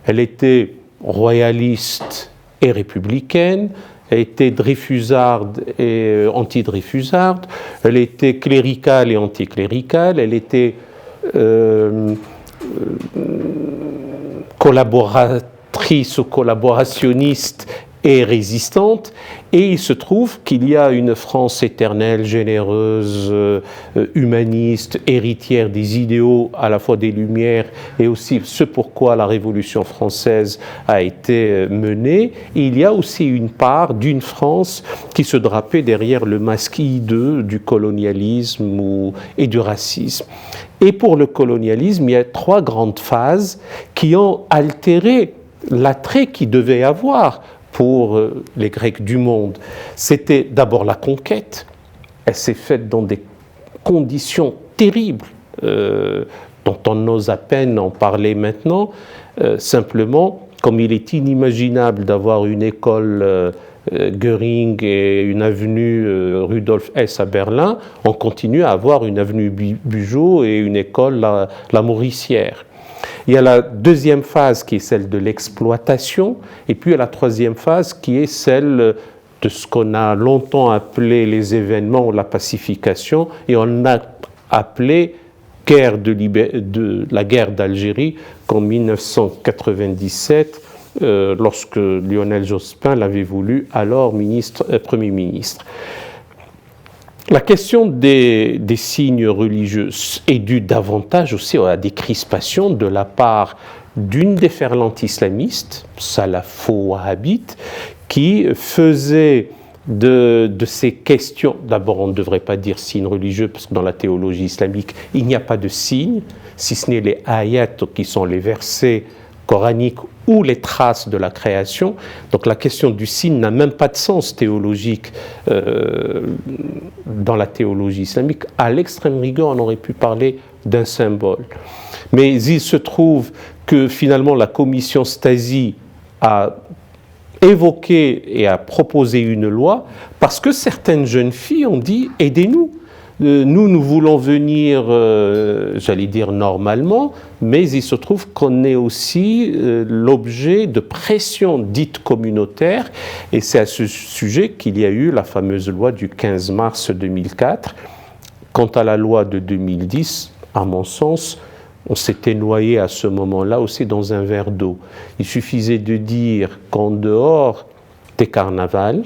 Elle était royaliste et républicaine, elle était dreyfusarde et anti-dreyfusarde, elle était cléricale et anticléricale, elle était collaboratrice ou collaborationniste et résistante, et il se trouve qu'il y a une France éternelle, généreuse, humaniste, héritière des idéaux à la fois des Lumières et aussi ce pourquoi la Révolution française a été menée. Et il y a aussi une part d'une France qui se drapait derrière le masque hideux du colonialisme et du racisme. Et pour le colonialisme, il y a 3 grandes phases qui ont altéré l'attrait qu'il devait avoir pour les Grecs du monde. C'était d'abord la conquête. Elle s'est faite dans des conditions terribles, dont on ose à peine en parler maintenant. Simplement, comme il est inimaginable d'avoir une école Göring et une avenue Rudolf Hess à Berlin, on continue à avoir une avenue Bugeaud et une école la Mauricière. Il y a la deuxième phase qui est celle de l'exploitation, et puis il y a la troisième phase qui est celle de ce qu'on a longtemps appelé les événements ou la pacification, et on a appelé la guerre d'Algérie qu'en 1997, lorsque Lionel Jospin l'avait voulu, alors Premier ministre. La question des signes religieux est due davantage aussi à des crispations de la part d'une déferlante islamiste, salafo-wahhabite, qui faisait de ces questions, d'abord on ne devrait pas dire signes religieux, parce que dans la théologie islamique, il n'y a pas de signes, si ce n'est les ayats, qui sont les versets coraniques ou les traces de la création. Donc la question du signe n'a même pas de sens théologique dans la théologie islamique. À l'extrême rigueur, on aurait pu parler d'un symbole. Mais il se trouve que finalement la commission Stasi a évoqué et a proposé une loi parce que certaines jeunes filles ont dit « aidez-nous ». Nous voulons venir, j'allais dire normalement, mais il se trouve qu'on est aussi l'objet de pressions dites communautaires, et c'est à ce sujet qu'il y a eu la fameuse loi du 15 mars 2004. Quant à la loi de 2010, à mon sens, on s'était noyé à ce moment-là aussi dans un verre d'eau. Il suffisait de dire qu'en dehors des carnavals,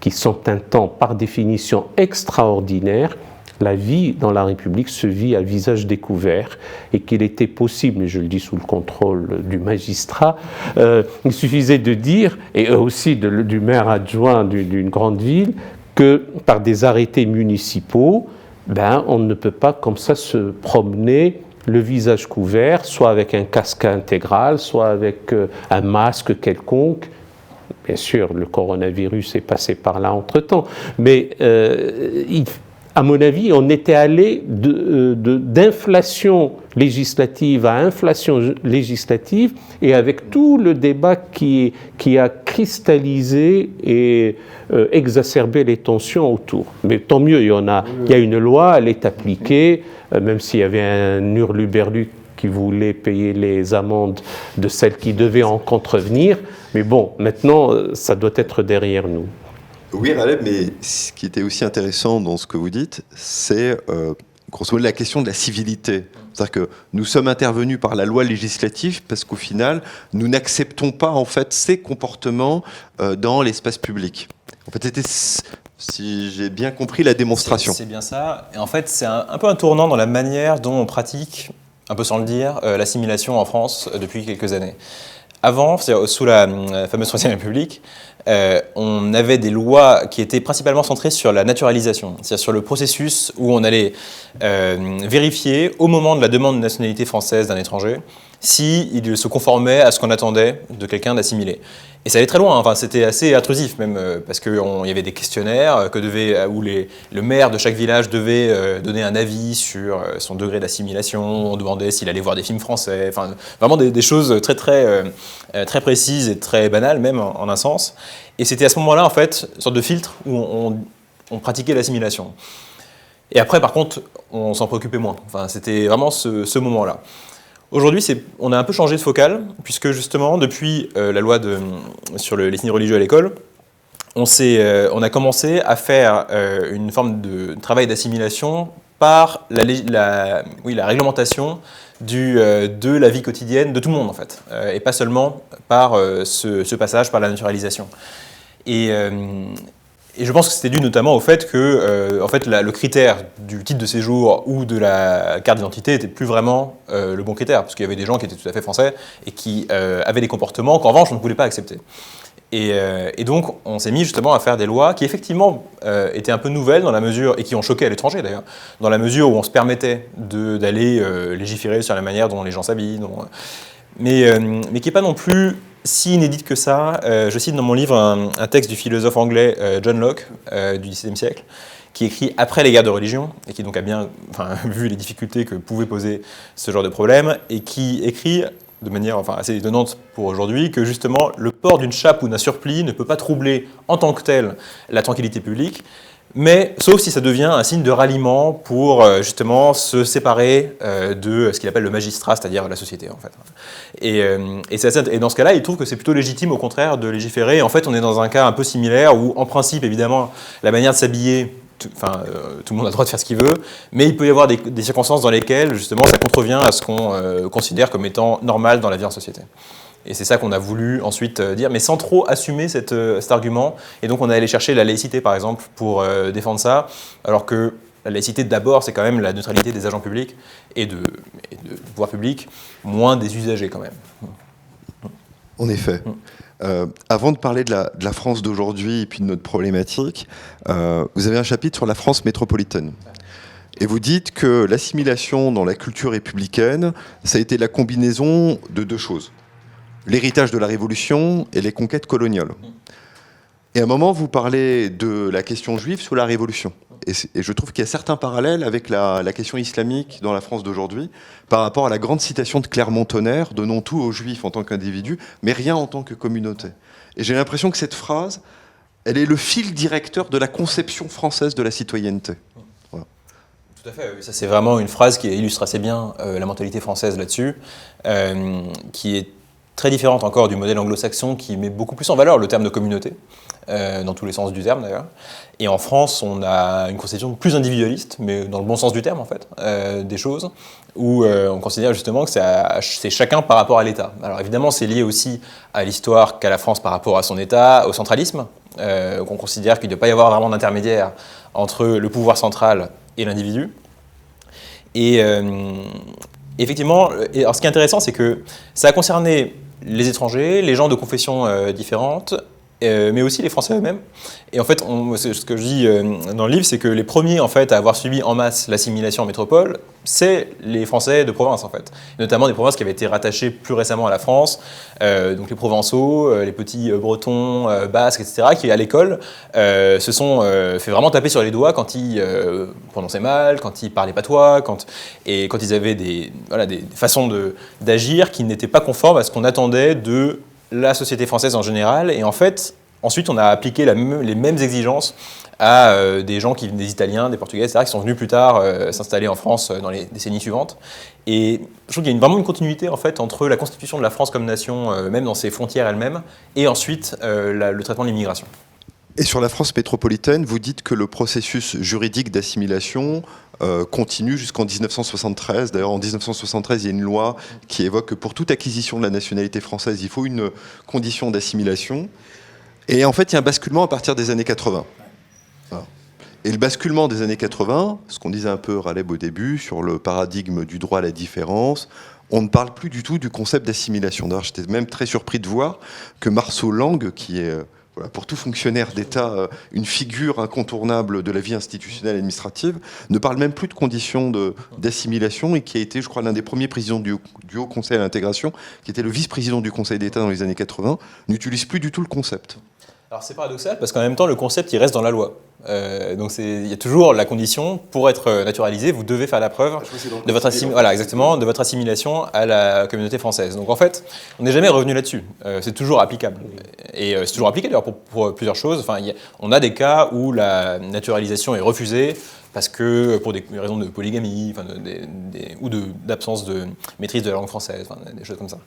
qui sont un temps par définition extraordinaire, la vie dans la République se vit à visage découvert, et qu'il était possible, et je le dis sous le contrôle du magistrat, il suffisait de dire, et aussi du maire adjoint d'une grande ville, que par des arrêtés municipaux, on ne peut pas comme ça se promener le visage couvert, soit avec un casque intégral, soit avec un masque quelconque. Bien sûr, le coronavirus est passé par là entre-temps, mais à mon avis, on était allé d'inflation législative à inflation législative, et avec tout le débat qui a cristallisé et exacerbé les tensions autour. Mais tant mieux, il y a une loi, elle est appliquée, même s'il y avait un hurluberlu qui voulait payer les amendes de celles qui devaient en contrevenir. Mais bon, maintenant, ça doit être derrière nous. Oui, Raleb, mais ce qui était aussi intéressant dans ce que vous dites, c'est grosso modo la question de la civilité. C'est-à-dire que nous sommes intervenus par la loi législative parce qu'au final, nous n'acceptons pas en fait ces comportements dans l'espace public. En fait, c'était, si j'ai bien compris, la démonstration. C'est bien ça. Et en fait, c'est un peu un tournant dans la manière dont on pratique, un peu sans le dire, l'assimilation en France depuis quelques années. Avant, sous la fameuse Troisième République, on avait des lois qui étaient principalement centrées sur la naturalisation, c'est-à-dire sur le processus où on allait vérifier au moment de la demande de nationalité française d'un étranger s'il se conformait à ce qu'on attendait de quelqu'un d'assimilé. Et ça allait très loin, enfin, c'était assez intrusif même, parce qu'il y avait des questionnaires où le maire de chaque village devait donner un avis sur son degré d'assimilation, on demandait s'il allait voir des films français, enfin, vraiment des choses très précises et très banales même en un sens. Et c'était à ce moment-là en fait une sorte de filtre où on pratiquait l'assimilation. Et après par contre on s'en préoccupait moins, enfin, c'était vraiment ce moment-là. Aujourd'hui, on a un peu changé de focale, puisque justement, depuis la loi sur les signes religieux à l'école, on a commencé à faire une forme de travail d'assimilation par la réglementation de la vie quotidienne de tout le monde, en fait, et pas seulement par ce passage par la naturalisation. Et je pense que c'était dû notamment au fait que en fait, le critère du titre de séjour ou de la carte d'identité n'était plus vraiment le bon critère, parce qu'il y avait des gens qui étaient tout à fait français et qui avaient des comportements qu'en revanche on ne voulait pas accepter. Et donc on s'est mis justement à faire des lois qui effectivement étaient un peu nouvelles dans la mesure, et qui ont choqué à l'étranger d'ailleurs, dans la mesure où on se permettait d'aller légiférer sur la manière dont les gens s'habillent, mais qui n'est pas non plus si inédite que ça. Je cite dans mon livre un texte du philosophe anglais John Locke du XVIIe siècle, qui écrit après les guerres de religion, et qui donc a bien vu les difficultés que pouvait poser ce genre de problème, et qui écrit de manière assez étonnante pour aujourd'hui, que justement le port d'une chape ou d'un surplis ne peut pas troubler en tant que tel la tranquillité publique, mais sauf si ça devient un signe de ralliement pour justement se séparer de ce qu'il appelle le magistrat, c'est-à-dire la société en fait. Et dans ce cas-là, il trouve que c'est plutôt légitime au contraire de légiférer. En fait, on est dans un cas un peu similaire où en principe, évidemment, la manière de s'habiller, tout le monde a le droit de faire ce qu'il veut, mais il peut y avoir des circonstances dans lesquelles justement ça contrevient à ce qu'on considère comme étant normal dans la vie en société. Et c'est ça qu'on a voulu ensuite dire, mais sans trop assumer cet argument. Et donc on est allé chercher la laïcité, par exemple, pour défendre ça, alors que la laïcité, d'abord, c'est quand même la neutralité des agents publics et de pouvoir public, moins des usagers quand même. En effet. Avant de parler de la France d'aujourd'hui et puis de notre problématique, vous avez un chapitre sur la France métropolitaine. Et vous dites que l'assimilation dans la culture républicaine, ça a été la combinaison de deux choses. L'héritage de la Révolution et les conquêtes coloniales. Et à un moment, vous parlez de la question juive sous la Révolution. Et je trouve qu'il y a certains parallèles avec la question islamique dans la France d'aujourd'hui, par rapport à la grande citation de Clermont-Tonnerre, donnons tout aux juifs en tant qu'individus, mais rien en tant que communauté. Et j'ai l'impression que cette phrase, elle est le fil directeur de la conception française de la citoyenneté. Voilà. Tout à fait, oui. Ça c'est vraiment une phrase qui illustre assez bien la mentalité française là-dessus, qui est très différente encore du modèle anglo-saxon qui met beaucoup plus en valeur le terme de communauté, dans tous les sens du terme d'ailleurs. Et en France, on a une conception plus individualiste, mais dans le bon sens du terme en fait, des choses, où on considère justement que c'est chacun par rapport à l'État. Alors évidemment, c'est lié aussi à l'histoire qu'a la France par rapport à son État, au centralisme, qu'on considère qu'il ne doit pas y avoir vraiment d'intermédiaire entre le pouvoir central et l'individu. Et effectivement, alors ce qui est intéressant, c'est que ça a concerné les étrangers, les gens de confessions différentes, mais aussi les Français eux-mêmes. Et en fait, ce que je dis dans le livre, c'est que les premiers en fait, à avoir subi en masse l'assimilation en métropole, c'est les Français de province, en fait. Et notamment des provinces qui avaient été rattachées plus récemment à la France, donc les Provençaux, les petits Bretons, Basques, etc., qui, à l'école, se sont fait vraiment taper sur les doigts quand ils prononçaient mal, quand ils parlaient patois, quand ils avaient des façons d'agir qui n'étaient pas conformes à ce qu'on attendait de la société française en général. Et en fait, ensuite, on a appliqué les mêmes exigences à des gens des Italiens, des Portugais, etc., qui sont venus plus tard s'installer en France dans les décennies suivantes. Et je trouve qu'il y a vraiment une continuité en fait, entre la constitution de la France comme nation, même dans ses frontières elles-mêmes, et ensuite le traitement de l'immigration. Et sur la France métropolitaine, vous dites que le processus juridique d'assimilation continue jusqu'en 1973. D'ailleurs, en 1973, il y a une loi qui évoque que pour toute acquisition de la nationalité française, il faut une condition d'assimilation. Et en fait, il y a un basculement à partir des années 80. Voilà. Et le basculement des années 80, ce qu'on disait un peu Raleb au début, sur le paradigme du droit à la différence, on ne parle plus du tout du concept d'assimilation. D'ailleurs, j'étais même très surpris de voir que Marceau Lang, qui est voilà, pour tout fonctionnaire d'État, une figure incontournable de la vie institutionnelle et administrative, ne parle même plus de conditions d'assimilation et qui a été, je crois, l'un des premiers présidents du Haut Conseil à l'intégration, qui était le vice-président du Conseil d'État dans les années 80, n'utilise plus du tout le concept. Alors c'est paradoxal parce qu'en même temps, le concept, il reste dans la loi. Donc il y a toujours la condition, pour être naturalisé, vous devez faire la preuve de votre, de votre assimilation à la communauté française. Donc en fait, on n'est jamais revenu là-dessus. C'est toujours applicable. Et c'est toujours appliqué d'ailleurs pour plusieurs choses. Enfin, on a des cas où la naturalisation est refusée parce que pour des raisons de polygamie ou d'absence de maîtrise de la langue française, des choses comme ça.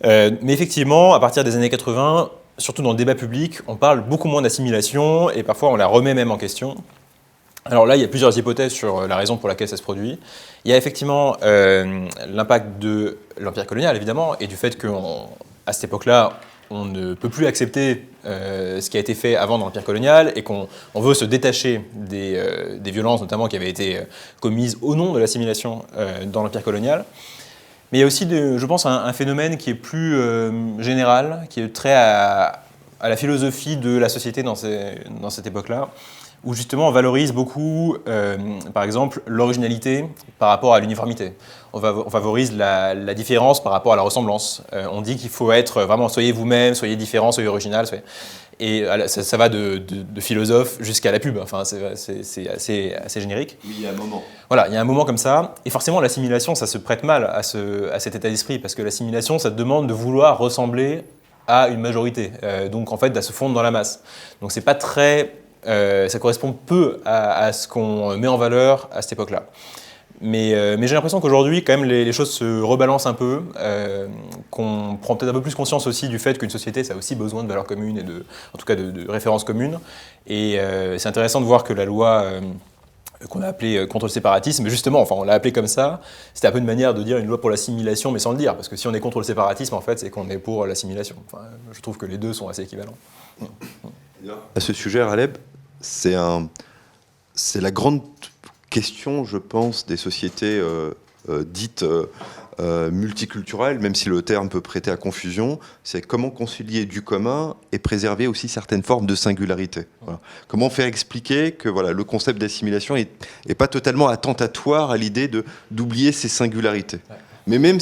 Mais effectivement, à partir des années 80, surtout dans le débat public, on parle beaucoup moins d'assimilation et parfois on la remet même en question. Alors là, il y a plusieurs hypothèses sur la raison pour laquelle ça se produit. Il y a effectivement l'impact de l'empire colonial, évidemment, et du fait qu'à cette époque-là, on ne peut plus accepter ce qui a été fait avant dans l'empire colonial et qu'on veut se détacher des violences, notamment qui avaient été commises au nom de l'assimilation dans l'empire colonial. Mais il y a aussi, je pense, un phénomène qui est plus général, qui est trait à la philosophie de la société dans cette époque-là, où justement on valorise beaucoup, par exemple, l'originalité par rapport à l'uniformité. On favorise la différence par rapport à la ressemblance. On dit qu'il faut être vraiment, soyez vous-même, soyez différent, soyez original. Et ça va de philosophe jusqu'à la pub, enfin, c'est assez générique. Oui, il y a un moment. Voilà, il y a un moment comme ça, et forcément l'assimilation, ça se prête mal à cet état d'esprit, parce que l'assimilation, ça te demande de vouloir ressembler à une majorité, donc en fait, à se fondre dans la masse. Donc c'est pas très... ça correspond peu à ce qu'on met en valeur à cette époque-là. Mais j'ai l'impression qu'aujourd'hui, quand même, les choses se rebalancent un peu, qu'on prend peut-être un peu plus conscience aussi du fait qu'une société, ça a aussi besoin de valeurs communes et en tout cas de références communes. Et c'est intéressant de voir que la loi qu'on a appelée contre le séparatisme, justement, enfin on l'a appelée comme ça, c'était un peu une manière de dire une loi pour l'assimilation, mais sans le dire, parce que si on est contre le séparatisme, en fait, c'est qu'on est pour l'assimilation. Enfin, je trouve que les deux sont assez équivalents. À ce sujet, Raleb, c'est la grande question, je pense, des sociétés dites multiculturelles, même si le terme peut prêter à confusion, c'est comment concilier du commun et préserver aussi certaines formes de singularité. Voilà. Comment faire expliquer que voilà, le concept d'assimilation est pas totalement attentatoire à l'idée d'oublier ces singularités. Ouais. Mais même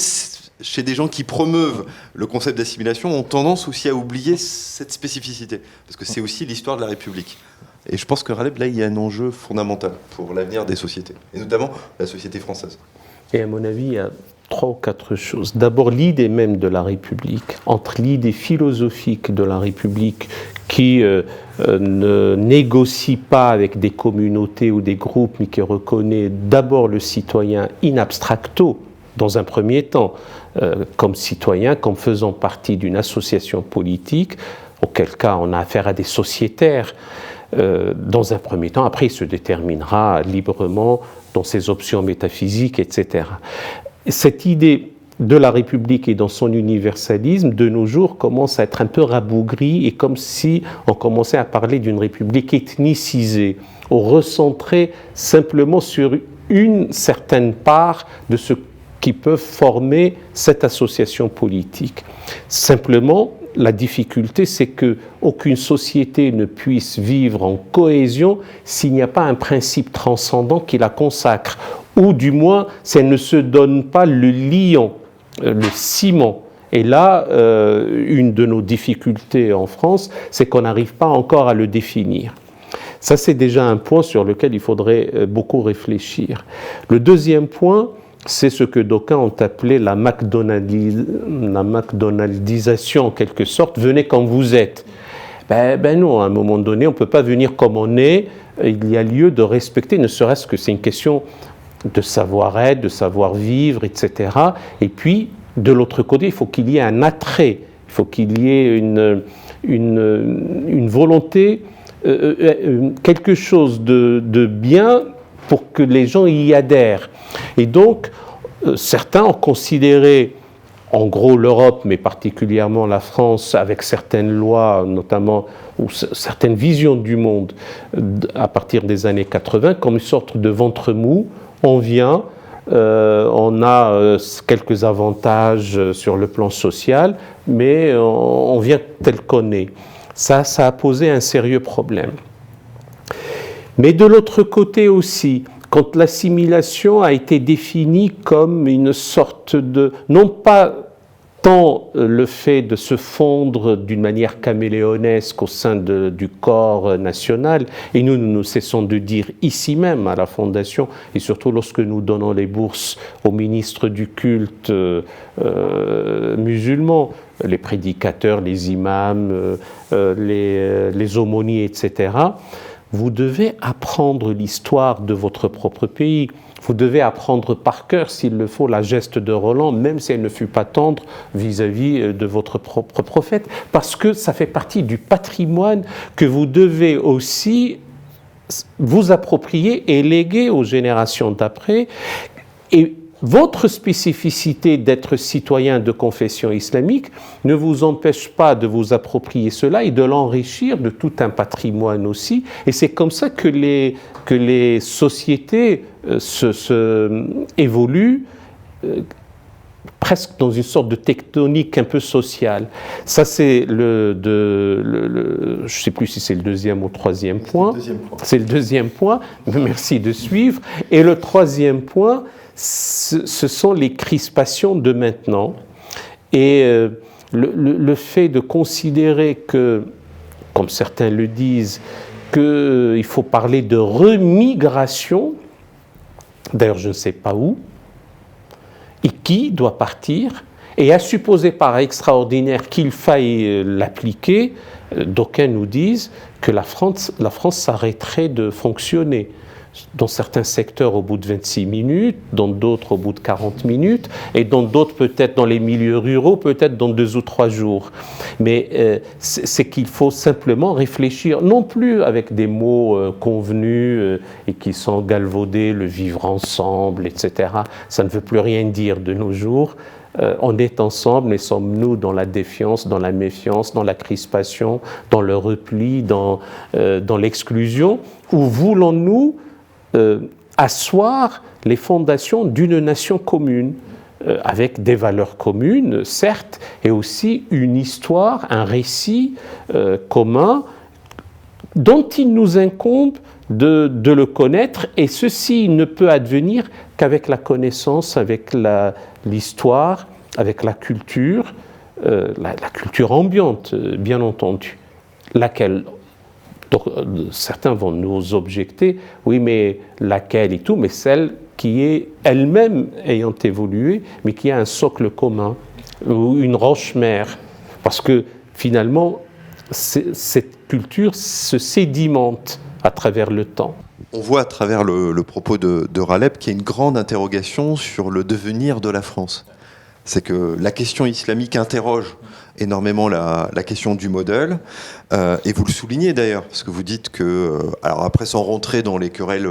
chez des gens qui promeuvent le concept d'assimilation, ont tendance aussi à oublier cette spécificité, parce que c'est aussi l'histoire de la République. Et je pense que Raleb, là, il y a un enjeu fondamental pour l'avenir des sociétés, et notamment la société française. Et à mon avis, il y a 3 ou 4 choses. D'abord, l'idée même de la République, entre l'idée philosophique de la République qui ne négocie pas avec des communautés ou des groupes, mais qui reconnaît d'abord le citoyen in abstracto, dans un premier temps, comme citoyen, comme faisant partie d'une association politique, auquel cas on a affaire à des sociétaires, dans un premier temps. Après, il se déterminera librement dans ses options métaphysiques, etc. Cette idée de la République et dans son universalisme, de nos jours, commence à être un peu rabougrie et comme si on commençait à parler d'une République ethnicisée, ou recentrée simplement sur une certaine part de ce qui peuvent former cette association politique. Simplement, la difficulté, c'est qu'aucune société ne puisse vivre en cohésion s'il n'y a pas un principe transcendant qui la consacre, ou du moins, si elle ne se donne pas le liant, le ciment. Et là, une de nos difficultés en France, c'est qu'on n'arrive pas encore à le définir. Ça, c'est déjà un point sur lequel il faudrait beaucoup réfléchir. Le deuxième point, c'est ce que d'aucuns ont appelé la McDonaldisation, en quelque sorte. Venez comme vous êtes. Ben non, à un moment donné, on ne peut pas venir comme on est. Il y a lieu de respecter, ne serait-ce que c'est une question de savoir-être, de savoir-vivre, etc. Et puis, de l'autre côté, il faut qu'il y ait un attrait, il faut qu'il y ait une volonté, quelque chose de bien pour que les gens y adhèrent. Et donc, certains ont considéré, en gros l'Europe, mais particulièrement la France, avec certaines lois, notamment, ou certaines visions du monde, à partir des années 80, comme une sorte de ventre mou. On vient, on a quelques avantages sur le plan social, mais on vient tel qu'on est. Ça a posé un sérieux problème. Mais de l'autre côté aussi, quand l'assimilation a été définie comme une sorte de, non pas tant le fait de se fondre d'une manière caméléonesque au sein du corps national, et nous cessons de dire ici même à la Fondation, et surtout lorsque nous donnons les bourses aux ministres du culte musulmans, les prédicateurs, les imams, les aumôniers, etc., vous devez apprendre l'histoire de votre propre pays. Vous devez apprendre par cœur, s'il le faut, la geste de Roland, même si elle ne fut pas tendre vis-à-vis de votre propre prophète, parce que ça fait partie du patrimoine que vous devez aussi vous approprier et léguer aux générations d'après. Et votre spécificité d'être citoyen de confession islamique ne vous empêche pas de vous approprier cela et de l'enrichir de tout un patrimoine aussi. Et c'est comme ça que les sociétés évoluent presque dans une sorte de tectonique un peu sociale. Ça, c'est je ne sais plus si c'est le deuxième ou le troisième point. C'est le deuxième point. Merci de suivre. Et le troisième point, ce sont les crispations de maintenant. Et le fait de considérer que, comme certains le disent, qu'il faut parler de remigration, d'ailleurs je ne sais pas où, et qui doit partir, et à supposer par extraordinaire qu'il faille l'appliquer, d'aucuns nous disent que la France s'arrêterait de fonctionner. Dans certains secteurs au bout de 26 minutes, dans d'autres au bout de 40 minutes, et dans d'autres peut-être dans les milieux ruraux, peut-être dans 2 ou 3 jours. Mais c'est qu'il faut simplement réfléchir, non plus avec des mots convenus et qui sont galvaudés, le vivre ensemble, etc. Ça ne veut plus rien dire de nos jours. On est ensemble, mais sommes-nous dans la défiance, dans la méfiance, dans la crispation, dans le repli, dans l'exclusion, ou voulons-nous asseoir les fondations d'une nation commune, avec des valeurs communes, certes, et aussi une histoire, un récit commun dont il nous incombe de le connaître, et ceci ne peut advenir qu'avec la connaissance, avec l'histoire, avec la culture ambiante, bien entendu, laquelle... Donc, certains vont nous objecter, oui, mais laquelle et tout, mais celle qui est elle-même ayant évolué, mais qui a un socle commun, ou une roche-mère. Parce que finalement, cette culture se sédimente à travers le temps. On voit à travers le propos de Raleb qu'il y a une grande interrogation sur le devenir de la France. C'est que la question islamique interroge énormément la question du modèle, et vous le soulignez d'ailleurs, parce que vous dites que, alors après sans rentrer dans les querelles,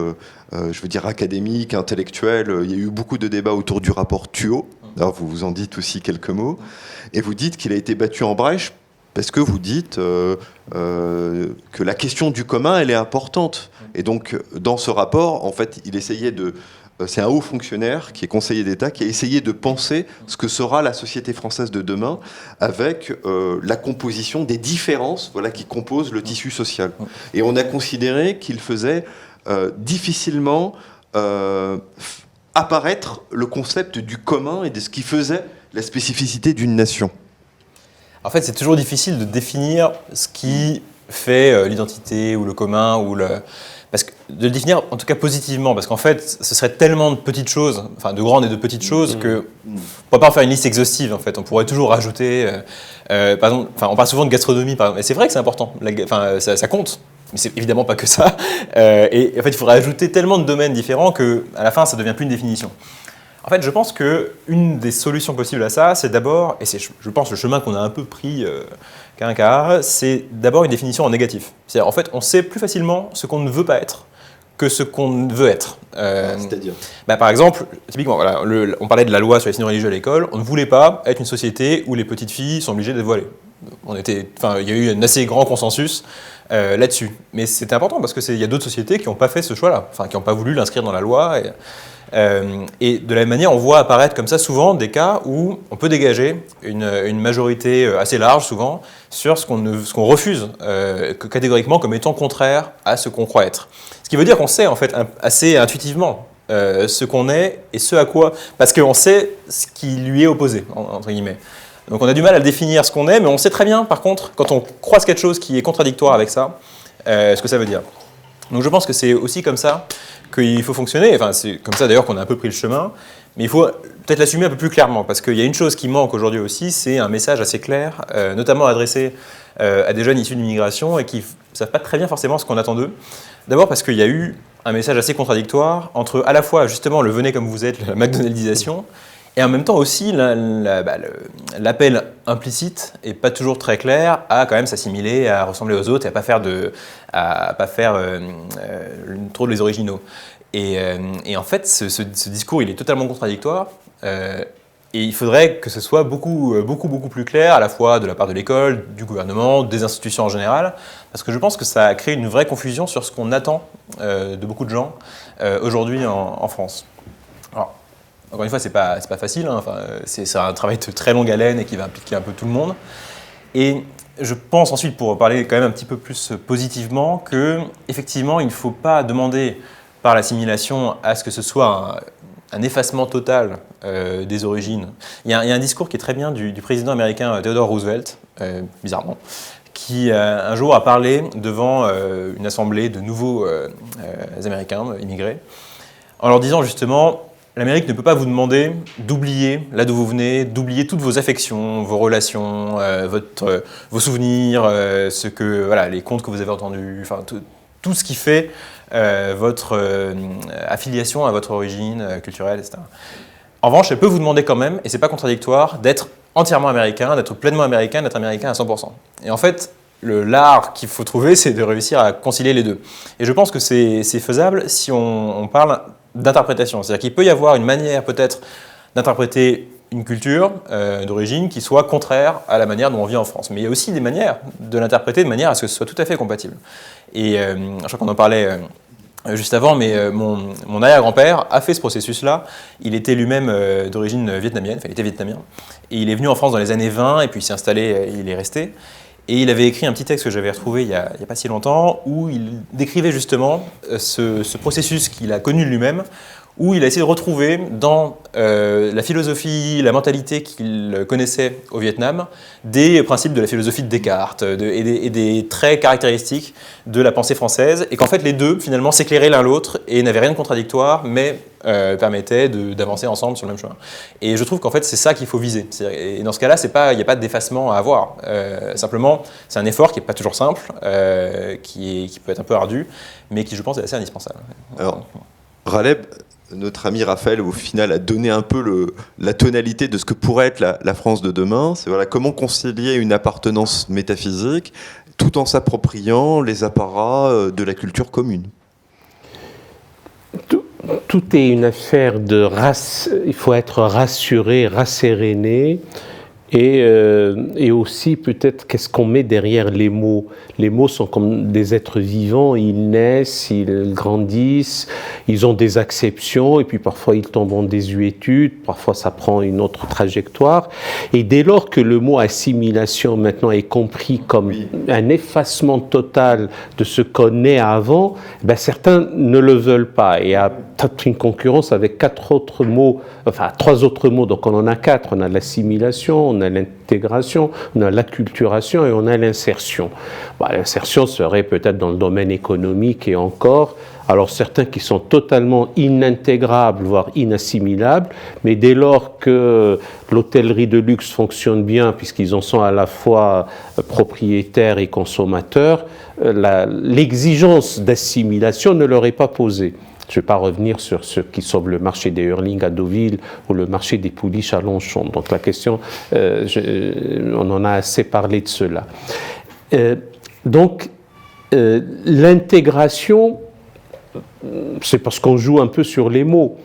je veux dire académiques, intellectuelles, il y a eu beaucoup de débats autour du rapport Thuot, alors vous vous en dites aussi quelques mots, et vous dites qu'il a été battu en brèche, parce que vous dites que la question du commun, elle est importante, et donc dans ce rapport, en fait, il essayait de... C'est un haut fonctionnaire qui est conseiller d'État qui a essayé de penser ce que sera la société française de demain avec la composition des différences, voilà, qui composent le tissu social. Et on a considéré qu'il faisait difficilement apparaître le concept du commun et de ce qui faisait la spécificité d'une nation. En fait, c'est toujours difficile de définir ce qui fait l'identité ou le commun ou le... Parce que de le définir en tout cas positivement, parce qu'en fait, ce serait tellement de petites choses, enfin de grandes et de petites choses, qu'on ne pourrait pas en faire une liste exhaustive en fait. On pourrait toujours rajouter, par exemple, on parle souvent de gastronomie, par exemple, et c'est vrai que c'est important, ça compte, mais c'est évidemment pas que ça. Et en fait, il faudrait ajouter tellement de domaines différents qu'à la fin, ça devient plus une définition. En fait, je pense qu'une des solutions possibles à ça, c'est d'abord, et c'est je pense le chemin qu'on a un peu pris qu'un quart, c'est d'abord une définition en négatif. C'est-à-dire, en fait, on sait plus facilement ce qu'on ne veut pas être que ce qu'on veut être. C'est-à-dire par exemple, typiquement, on parlait de la loi sur les signes religieux à l'école, on ne voulait pas être une société où les petites filles sont obligées d'être voilées. il y a eu un assez grand consensus là-dessus. Mais c'était important parce qu'il y a d'autres sociétés qui n'ont pas fait ce choix-là, qui n'ont pas voulu l'inscrire dans la loi. Et de la même manière, on voit apparaître comme ça souvent des cas où on peut dégager une majorité assez large, souvent, sur ce qu'on refuse catégoriquement comme étant contraire à ce qu'on croit être. Ce qui veut dire qu'on sait en fait assez intuitivement ce qu'on est et ce à quoi, parce qu'on sait ce qui lui est opposé, entre guillemets. Donc on a du mal à définir ce qu'on est, mais on sait très bien, par contre, quand on croise quelque chose qui est contradictoire avec ça, ce que ça veut dire. Donc je pense que c'est aussi comme ça qu'il faut fonctionner. Enfin, c'est comme ça d'ailleurs qu'on a un peu pris le chemin, mais il faut peut-être l'assumer un peu plus clairement, parce qu'il y a une chose qui manque aujourd'hui aussi, c'est un message assez clair, notamment adressé à des jeunes issus de l'immigration et qui ne savent pas très bien forcément ce qu'on attend d'eux. D'abord parce qu'il y a eu un message assez contradictoire entre à la fois justement le « venez comme vous êtes », la McDonaldisation, et en même temps aussi l'appel implicite et pas toujours très clair à quand même s'assimiler, à ressembler aux autres et à pas faire trop les originaux. Et en fait, ce discours, il est totalement contradictoire. Et il faudrait que ce soit beaucoup plus clair, à la fois de la part de l'école, du gouvernement, des institutions en général, parce que je pense que ça a créé une vraie confusion sur ce qu'on attend de beaucoup de gens aujourd'hui en France. Alors, encore une fois, c'est pas facile, hein. C'est un travail de très longue haleine et qui va impliquer un peu tout le monde. Et je pense ensuite, pour parler quand même un petit peu plus positivement, qu'effectivement, il ne faut pas demander par l'assimilation à ce que ce soit un effacement total des origines. Il y a un discours qui est très bien du président américain Theodore Roosevelt, bizarrement, qui un jour a parlé devant une assemblée de nouveaux Américains immigrés, en leur disant justement: l'Amérique ne peut pas vous demander d'oublier là d'où vous venez, d'oublier toutes vos affections, vos relations, vos souvenirs, les contes que vous avez entendus, tout ce qui fait votre affiliation à votre origine culturelle, etc. En revanche, elle peut vous demander quand même, et c'est pas contradictoire, d'être entièrement américain, d'être pleinement américain, d'être américain à 100%. Et en fait, l'art qu'il faut trouver, c'est de réussir à concilier les deux. Et je pense que c'est faisable si on parle d'interprétation. C'est-à-dire qu'il peut y avoir une manière peut-être d'interpréter une culture d'origine qui soit contraire à la manière dont on vit en France. Mais il y a aussi des manières de l'interpréter de manière à ce que ce soit tout à fait compatible. Et je crois qu'on en parlait juste avant, mais mon arrière-grand-père a fait ce processus-là. Il était lui-même d'origine vietnamienne, il était vietnamien. Et il est venu en France dans les années 20, et puis il s'est installé, il est resté. Et il avait écrit un petit texte que j'avais retrouvé il n'y a pas si longtemps, où il décrivait justement ce processus qu'il a connu lui-même, où il a essayé de retrouver dans la philosophie, la mentalité qu'il connaissait au Vietnam, des principes de la philosophie de Descartes et des traits caractéristiques de la pensée française, et qu'en fait les deux finalement s'éclairaient l'un l'autre et n'avaient rien de contradictoire, mais permettaient d'avancer ensemble sur le même chemin. Et je trouve qu'en fait c'est ça qu'il faut viser. Et dans ce cas-là, il n'y a pas de d'effacement à avoir. Simplement, c'est un effort qui n'est pas toujours simple, qui peut être un peu ardu, mais qui je pense est assez indispensable. Alors, Raleb, notre ami Raphaël, au final, a donné un peu la tonalité de ce que pourrait être la France de demain. C'est comment concilier une appartenance métaphysique tout en s'appropriant les apparats de la culture commune. Tout est une affaire de race. Il faut être rassuré, rasséréné. Et aussi peut-être qu'est-ce qu'on met derrière les mots. Les mots sont comme des êtres vivants, ils naissent, ils grandissent, ils ont des acceptions et puis parfois ils tombent en désuétude, parfois ça prend une autre trajectoire. Et dès lors que le mot assimilation maintenant est compris comme un effacement total de ce qu'on est avant, certains ne le veulent pas. Et à une concurrence avec trois autres mots, donc on en a quatre. On a l'assimilation, on a l'intégration, on a l'acculturation et on a l'insertion. L'insertion serait peut-être dans le domaine économique et encore, alors certains qui sont totalement inintégrables, voire inassimilables, mais dès lors que l'hôtellerie de luxe fonctionne bien, puisqu'ils en sont à la fois propriétaires et consommateurs, l'exigence d'assimilation ne leur est pas posée. Je ne vais pas revenir sur ce qui sauve le marché des Hurling à Deauville ou le marché des pouliches à Longchamp. Donc la question, on en a assez parlé de cela. L'intégration, c'est parce qu'on joue un peu sur les mots.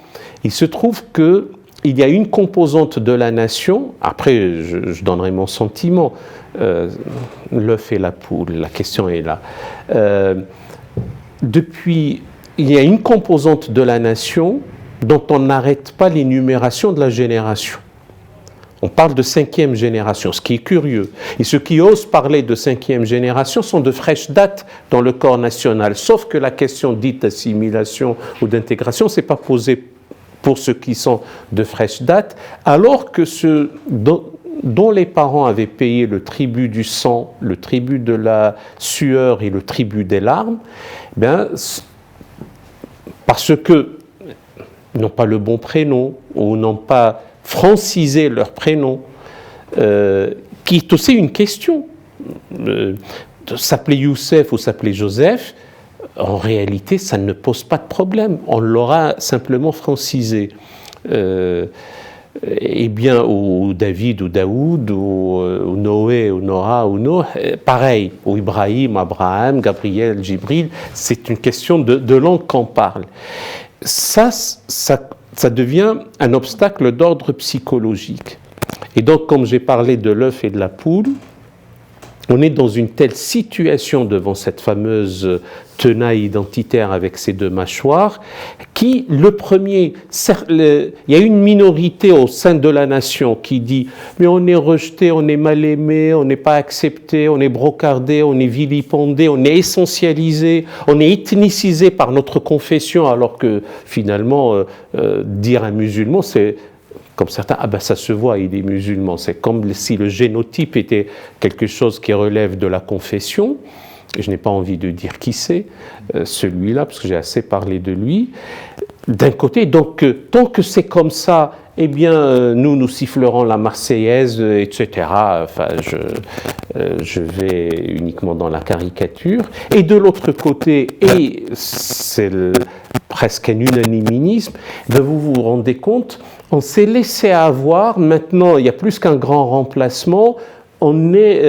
Il se trouve que il y a une composante de la nation, après je donnerai mon sentiment, l'œuf et la poule, la question est là. Il y a une composante de la nation dont on n'arrête pas l'énumération de la génération. On parle de 5e génération, ce qui est curieux. Et ceux qui osent parler de 5e génération sont de fraîche date dans le corps national, sauf que la question dite d'assimilation ou d'intégration ne s'est pas posée pour ceux qui sont de fraîche date, alors que ceux dont les parents avaient payé le tribut du sang, le tribut de la sueur et le tribut des larmes, parce que n'ont pas le bon prénom ou n'ont pas francisé leur prénom, qui est aussi une question. S'appeler Youssef ou s'appeler Joseph, en réalité, ça ne pose pas de problème. On l'aura simplement francisé. Ou David ou Daoud, ou Noé ou Noah ou Noé, pareil, ou Ibrahim, Abraham, Gabriel, Jibril, c'est une question de langue qu'on parle. Ça devient un obstacle d'ordre psychologique. Et donc, comme j'ai parlé de l'œuf et de la poule, on est dans une telle situation devant cette fameuse tenaille identitaire avec ces deux mâchoires, qui, le premier, il y a une minorité au sein de la nation qui dit « mais on est rejeté, on est mal aimé, on n'est pas accepté, on est brocardé, on est vilipendé, on est essentialisé, on est ethnicisé par notre confession », alors que finalement, dire un musulman, c'est... Comme certains, ça se voit, il est musulman. C'est comme si le génotype était quelque chose qui relève de la confession. Je n'ai pas envie de dire qui c'est, celui-là, parce que j'ai assez parlé de lui. D'un côté, donc, tant que c'est comme ça, eh bien, nous sifflerons la Marseillaise, etc. Enfin, je vais uniquement dans la caricature. Et de l'autre côté, et c'est presque un unanimisme, vous vous rendez compte, on s'est laissé avoir, maintenant il n'y a plus qu'un grand remplacement, on est,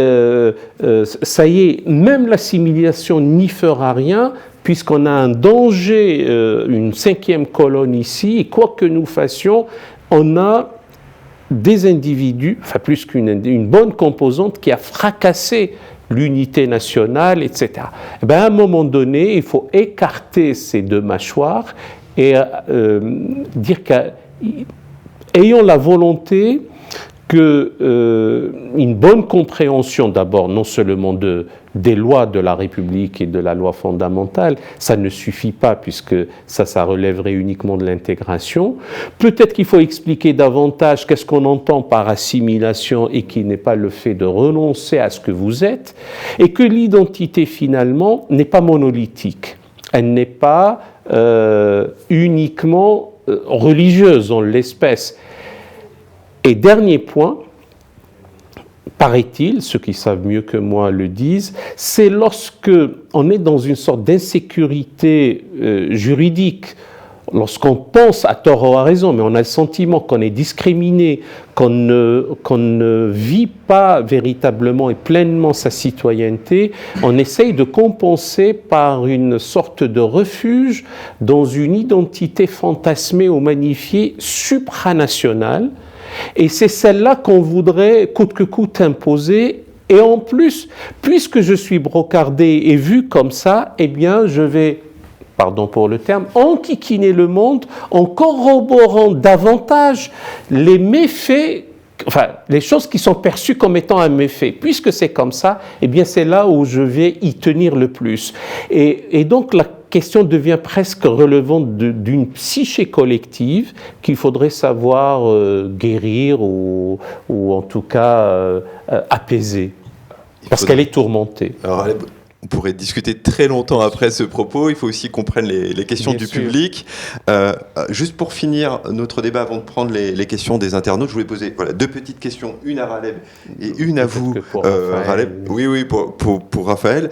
ça y est, même l'assimilation n'y fera rien, puisqu'on a un danger, une 5e colonne ici, et quoi que nous fassions, on a des individus, enfin plus une bonne composante qui a fracassé l'unité nationale, etc. Et à un moment donné, il faut écarter ces deux mâchoires et dire qu'ayons la volonté qu'une bonne compréhension d'abord, non seulement des lois de la République et de la loi fondamentale, ça ne suffit pas puisque ça relèverait uniquement de l'intégration. Peut-être qu'il faut expliquer davantage qu'est-ce qu'on entend par assimilation et qui n'est pas le fait de renoncer à ce que vous êtes, et que l'identité finalement n'est pas monolithique. Elle n'est pas uniquement religieuse en l'espèce. Et dernier point, paraît-il, ceux qui savent mieux que moi le disent, c'est lorsque on est dans une sorte d'insécurité juridique, lorsqu'on pense à tort ou à raison, mais on a le sentiment qu'on est discriminé, qu'on ne vit pas véritablement et pleinement sa citoyenneté, on essaye de compenser par une sorte de refuge dans une identité fantasmée ou magnifiée supranationale. Et c'est celle-là qu'on voudrait coûte que coûte imposer. Et en plus, puisque je suis brocardé et vu comme ça, eh bien, je vais, pardon pour le terme, enquiquiner le monde en corroborant davantage les méfaits, enfin, les choses qui sont perçues comme étant un méfait. Puisque c'est comme ça, eh bien, c'est là où je vais y tenir le plus. Et donc, la question devient presque relevant d'une psyché collective qu'il faudrait savoir guérir ou en tout cas apaiser, parce qu'elle est tourmentée. Alors, on pourrait discuter très longtemps après ce propos. Il faut aussi qu'on prenne les questions du public. Juste pour finir notre débat, avant de prendre les questions des internautes, je voulais poser deux petites questions, une à Raleb et une à vous, Raleb. Oui, pour Raphaël.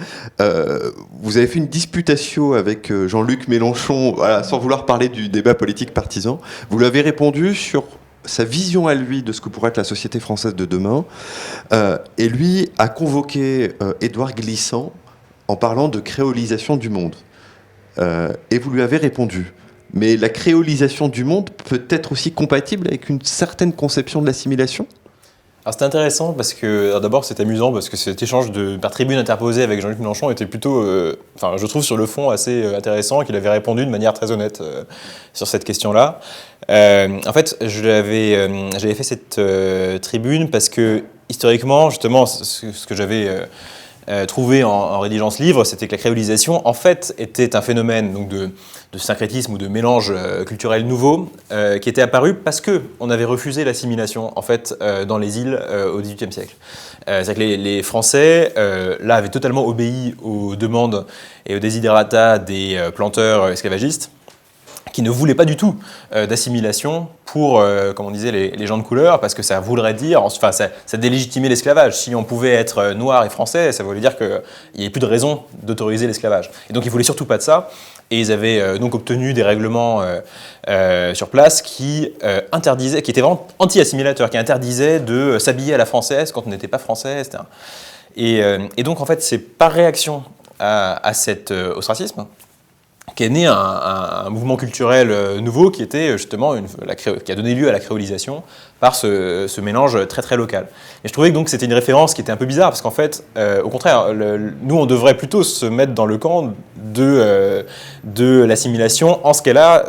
Vous avez fait une disputation avec Jean-Luc Mélenchon, sans vouloir parler du débat politique partisan. Vous lui avez répondu sur sa vision à lui de ce que pourrait être la société française de demain. Et lui a convoqué Édouard Glissant en parlant de créolisation du monde. Et vous lui avez répondu, mais la créolisation du monde peut être aussi compatible avec une certaine conception de l'assimilation ? Alors c'est intéressant parce que, alors d'abord c'est amusant parce que cet échange par tribune interposée avec Jean-Luc Mélenchon était plutôt, je trouve sur le fond assez intéressant, qu'il avait répondu de manière très honnête sur cette question-là. En fait, j'avais fait cette tribune parce que historiquement, justement, ce que j'avais trouvé en rédigeant ce livre, c'était que la créolisation, en fait, était un phénomène donc, de syncrétisme ou de mélange culturel nouveau qui était apparu parce qu'on avait refusé l'assimilation, en fait, dans les îles au XVIIIe siècle. C'est-à-dire que les Français, là, avaient totalement obéi aux demandes et aux desiderata des planteurs esclavagistes, qui ne voulaient pas du tout d'assimilation pour, comme on disait, les gens de couleur, parce que ça voudrait dire, enfin, ça délégitimait l'esclavage. Si on pouvait être noir et français, ça voulait dire qu'il n'y avait plus de raison d'autoriser l'esclavage. Et donc ils ne voulaient surtout pas de ça, et ils avaient donc obtenu des règlements sur place qui interdisaient, qui étaient vraiment anti-assimilateurs, qui interdisaient de s'habiller à la française quand on n'était pas français, etc. Et donc en fait, c'est par réaction à cet ostracisme qu'est né un mouvement culturel nouveau qui était justement qui a donné lieu à la créolisation par ce mélange très très local. Et je trouvais que donc c'était une référence qui était un peu bizarre parce qu'en fait, au contraire, nous on devrait plutôt se mettre dans le camp de l'assimilation en ce qu'elle a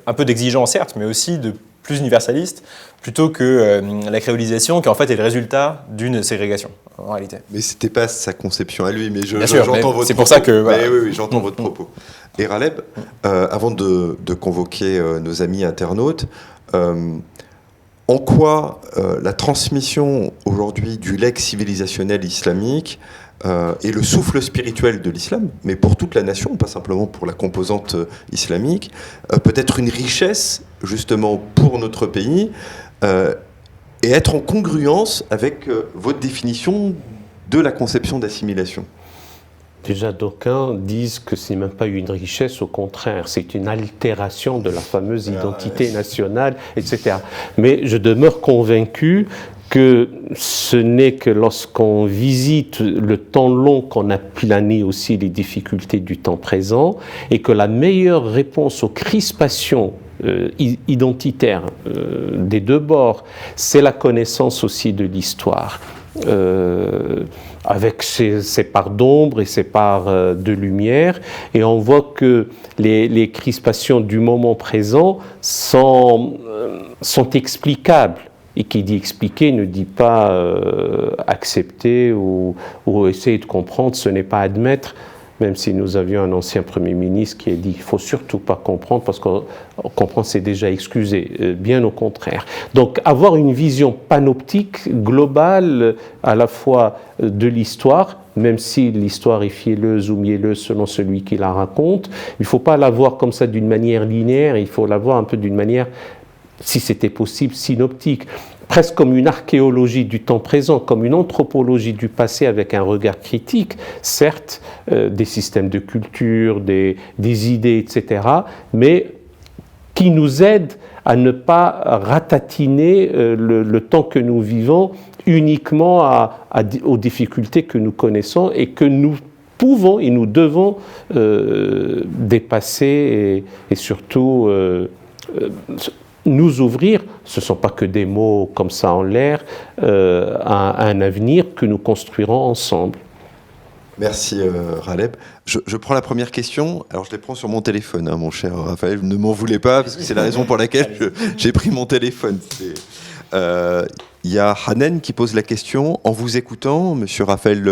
un peu d'exigence certes, mais aussi de plus universaliste, plutôt que la créolisation qui en fait est le résultat d'une ségrégation en réalité. Mais c'était pas sa conception à lui, mais Bien sûr, j'entends votre c'est pour propos. ça que... Voilà. Oui, j'entends votre propos. Et Raleb, avant de convoquer nos amis internautes, en quoi la transmission aujourd'hui du legs civilisationnel islamique et le souffle spirituel de l'islam, mais pour toute la nation, pas simplement pour la composante islamique, peut être une richesse justement pour notre pays et être en congruence avec votre définition de la conception d'assimilation. Déjà, d'aucuns disent que ce n'est même pas une richesse, au contraire, c'est une altération de la fameuse identité nationale, etc. Mais je demeure convaincu que ce n'est que lorsqu'on visite le temps long qu'on a plané aussi les difficultés du temps présent et que la meilleure réponse aux crispations identitaires des deux bords, c'est la connaissance aussi de l'histoire. Avec ses parts d'ombre et ses parts de lumière, et on voit que les crispations du moment présent sont explicables. Et qui dit expliquer ne dit pas accepter ou essayer de comprendre, ce n'est pas admettre, même si nous avions un ancien Premier ministre qui a dit qu'il ne faut surtout pas comprendre parce qu'on comprend c'est déjà excusé, bien au contraire. Donc avoir une vision panoptique, globale, à la fois de l'histoire, même si l'histoire est fielleuse ou mielleuse selon celui qui la raconte, il ne faut pas la voir comme ça d'une manière linéaire, il faut la voir un peu d'une manière, si c'était possible, synoptique, presque comme une archéologie du temps présent, comme une anthropologie du passé avec un regard critique, certes, des systèmes de culture, des idées, etc., mais qui nous aide à ne pas ratatiner le temps que nous vivons uniquement aux difficultés que nous connaissons et que nous pouvons et nous devons dépasser et surtout nous ouvrir, ce ne sont pas que des mots comme ça en l'air, à un avenir que nous construirons ensemble. Merci Raleb. Je prends la première question, alors je les prends sur mon téléphone, hein, mon cher Raphaël, ne m'en voulez pas, parce que c'est la raison pour laquelle j'ai pris mon téléphone. Il y a Hanen qui pose la question, en vous écoutant, monsieur Raphaël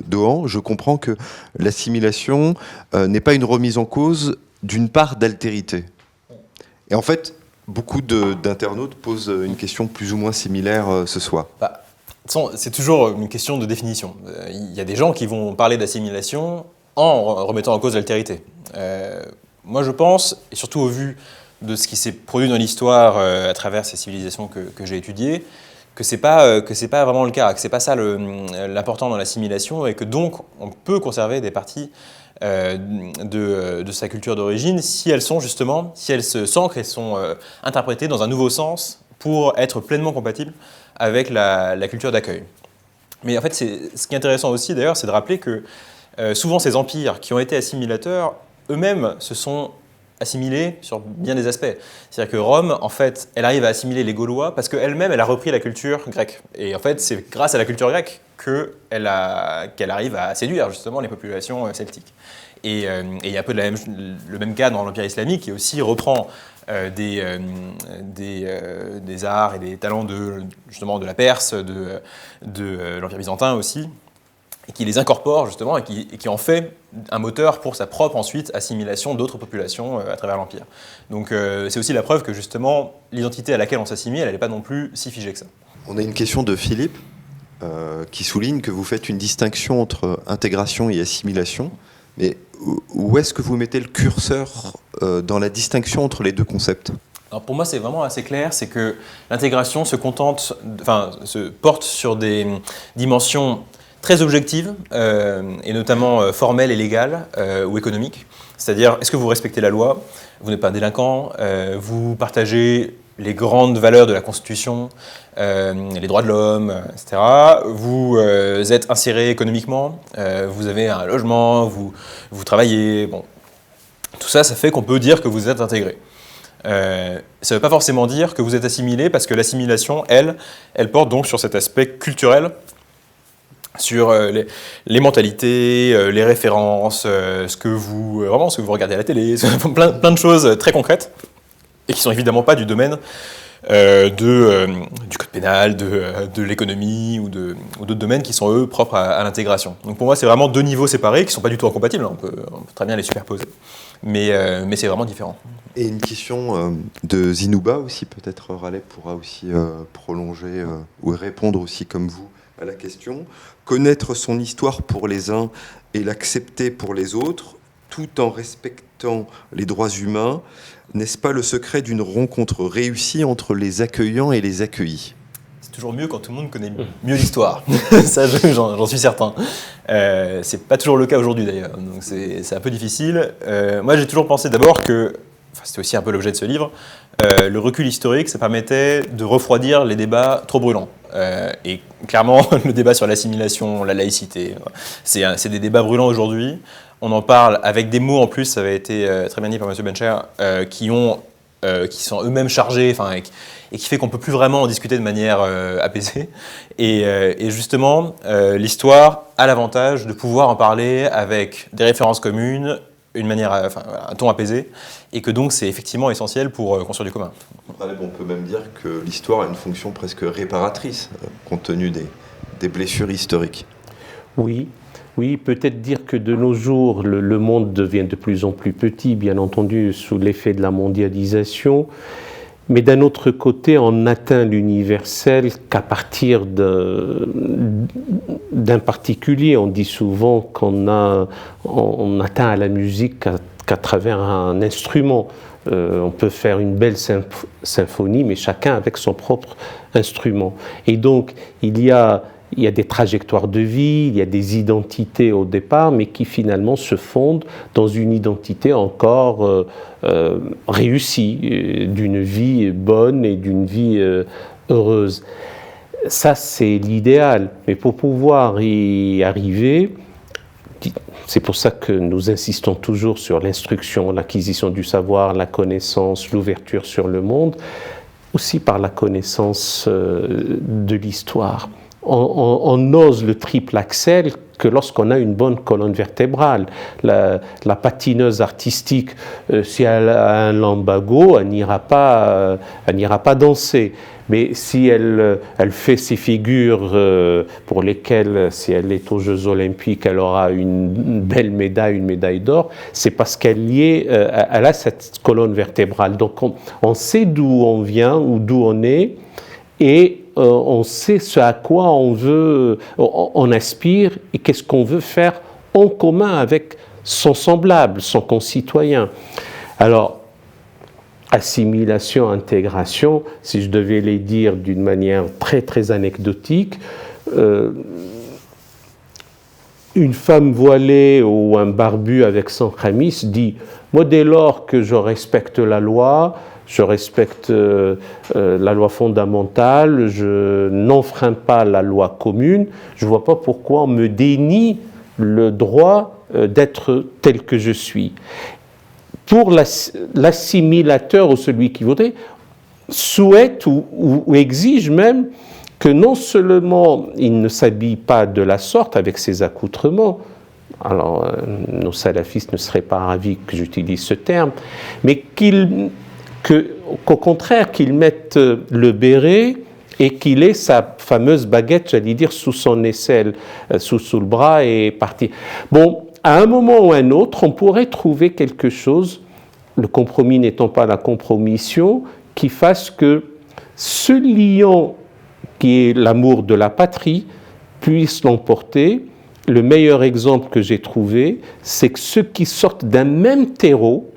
Dohan, je comprends que l'assimilation n'est pas une remise en cause d'une part d'altérité. Et en fait, beaucoup d'internautes posent une question plus ou moins similaire ce soir. C'est toujours une question de définition. Il y a des gens qui vont parler d'assimilation en remettant en cause l'altérité. Moi, je pense, et surtout au vu de ce qui s'est produit dans l'histoire à travers ces civilisations que j'ai étudiées, que c'est pas vraiment le cas, que c'est pas ça l'important dans l'assimilation, et que donc on peut conserver des parties de sa culture d'origine si elles s'ancrent et sont interprétées dans un nouveau sens pour être pleinement compatibles avec la culture d'accueil. Mais en fait, ce qui est intéressant aussi d'ailleurs, c'est de rappeler que souvent ces empires qui ont été assimilateurs, eux-mêmes se sont assimilée sur bien des aspects. C'est-à-dire que Rome, en fait, elle arrive à assimiler les Gaulois parce qu'elle-même, elle a repris la culture grecque. Et en fait, c'est grâce à la culture grecque qu'elle arrive à séduire justement les populations celtiques. Et il y a un peu le même cas dans l'Empire islamique qui aussi reprend des arts et des talents justement de la Perse, de l'Empire byzantin aussi, et qui les incorpore justement et qui en fait un moteur pour sa propre ensuite assimilation d'autres populations à travers l'Empire. Donc c'est aussi la preuve que justement l'identité à laquelle on s'assimile, elle n'est pas non plus si figée que ça. On a une question de Philippe qui souligne que vous faites une distinction entre intégration et assimilation. Mais où est-ce que vous mettez le curseur dans la distinction entre les deux concepts ? Alors pour moi, c'est vraiment assez clair, c'est que l'intégration se porte sur des dimensions très objectives, et notamment formelles et légales ou économiques. C'est-à-dire, est-ce que vous respectez la loi ? Vous n'êtes pas un délinquant, vous partagez les grandes valeurs de la Constitution, les droits de l'homme, etc. Vous êtes inséré économiquement, vous avez un logement, vous travaillez. Bon. Tout ça, ça fait qu'on peut dire que vous êtes intégré. Ça ne veut pas forcément dire que vous êtes assimilé, parce que l'assimilation, elle porte donc sur cet aspect culturel, sur les mentalités, les références, ce que vous regardez à la télé, plein de choses très concrètes, et qui ne sont évidemment pas du domaine du code pénal, de l'économie ou d'autres domaines qui sont, eux, propres à l'intégration. Donc pour moi, c'est vraiment deux niveaux séparés qui ne sont pas du tout incompatibles, on peut très bien les superposer, mais c'est vraiment différent. Et une question de Zinouba aussi, peut-être Raleigh pourra aussi prolonger ou répondre aussi comme vous à la question. Connaître son histoire pour les uns et l'accepter pour les autres, tout en respectant les droits humains, n'est-ce pas le secret d'une rencontre réussie entre les accueillants et les accueillis ? C'est toujours mieux quand tout le monde connaît mieux l'histoire. Ça, j'en suis certain. C'est pas toujours le cas aujourd'hui d'ailleurs, donc c'est un peu difficile. Moi, j'ai toujours pensé d'abord que, c'était aussi un peu l'objet de ce livre, le recul historique, ça permettait de refroidir les débats trop brûlants. Et clairement, le débat sur l'assimilation, la laïcité, c'est des débats brûlants aujourd'hui. On en parle avec des mots en plus, ça avait été très bien dit par M. Bencher, qui sont eux-mêmes chargés, et qui fait qu'on ne peut plus vraiment en discuter de manière apaisée. Et justement, l'histoire a l'avantage de pouvoir en parler avec des références communes, un ton apaisé, et que donc c'est effectivement essentiel pour construire du commun. On peut même dire que l'histoire a une fonction presque réparatrice, compte tenu des blessures historiques. Oui, peut-être dire que de nos jours, le monde devient de plus en plus petit, bien entendu, sous l'effet de la mondialisation. Mais d'un autre côté, on atteint l'universel qu'à partir d'un particulier. On dit souvent on atteint à la musique qu'à travers un instrument. On peut faire une belle symphonie, mais chacun avec son propre instrument. Et donc, il y a des trajectoires de vie, il y a des identités au départ, mais qui finalement se fondent dans une identité encore réussie, d'une vie bonne et d'une vie heureuse. Ça, c'est l'idéal. Mais pour pouvoir y arriver, c'est pour ça que nous insistons toujours sur l'instruction, l'acquisition du savoir, la connaissance, l'ouverture sur le monde, aussi par la connaissance de l'histoire. On ose le triple axel que lorsqu'on a une bonne colonne vertébrale. La patineuse artistique, si elle a un lumbago, elle n'ira pas danser. Mais si elle fait ces figures pour lesquelles, si elle est aux Jeux Olympiques, elle aura une belle médaille, une médaille d'or, c'est parce elle a cette colonne vertébrale. Donc on sait d'où on vient ou d'où on est, et on sait ce à quoi on aspire et qu'est-ce qu'on veut faire en commun avec son semblable, son concitoyen. Alors, assimilation, intégration, si je devais les dire d'une manière très très anecdotique, une femme voilée ou un barbu avec son khamis dit « Moi, dès lors que je respecte la loi, je respecte la loi fondamentale, je n'enfreins pas la loi commune, je ne vois pas pourquoi on me dénie le droit d'être tel que je suis. » pour l'assimilateur ou celui qui voudrait, souhaite ou exige même que non seulement il ne s'habille pas de la sorte avec ses accoutrements, alors nos salafistes ne seraient pas ravis que j'utilise ce terme, mais qu'au contraire qu'il mette le béret et qu'il ait sa fameuse baguette, j'allais dire, sous son aisselle, sous le bras et partir. Bon, à un moment ou un autre, on pourrait trouver quelque chose, le compromis n'étant pas la compromission, qui fasse que ce lion qui est l'amour de la patrie puisse l'emporter. Le meilleur exemple que j'ai trouvé, c'est que ceux qui sortent d'un même terreau,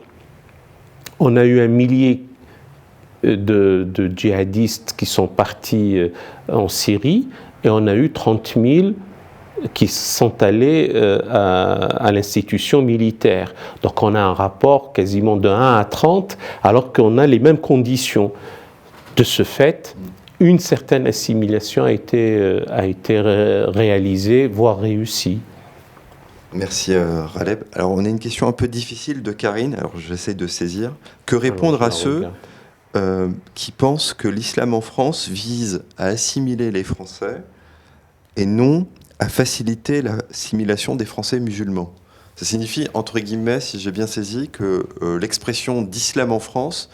on a eu 1 millier de djihadistes qui sont partis en Syrie et on a eu 30 000 qui sont allés à l'institution militaire. Donc on a un rapport quasiment de 1 à 30 alors qu'on a les mêmes conditions. De ce fait, une certaine assimilation a été réalisée, voire réussie. Merci Raleb. Alors on a une question un peu difficile de Karine, alors j'essaie de saisir. Que répondre à ceux qui pensent que l'islam en France vise à assimiler les Français et non à faciliter l'assimilation des Français musulmans? Ça signifie, entre guillemets, si j'ai bien saisi, que l'expression d'islam en France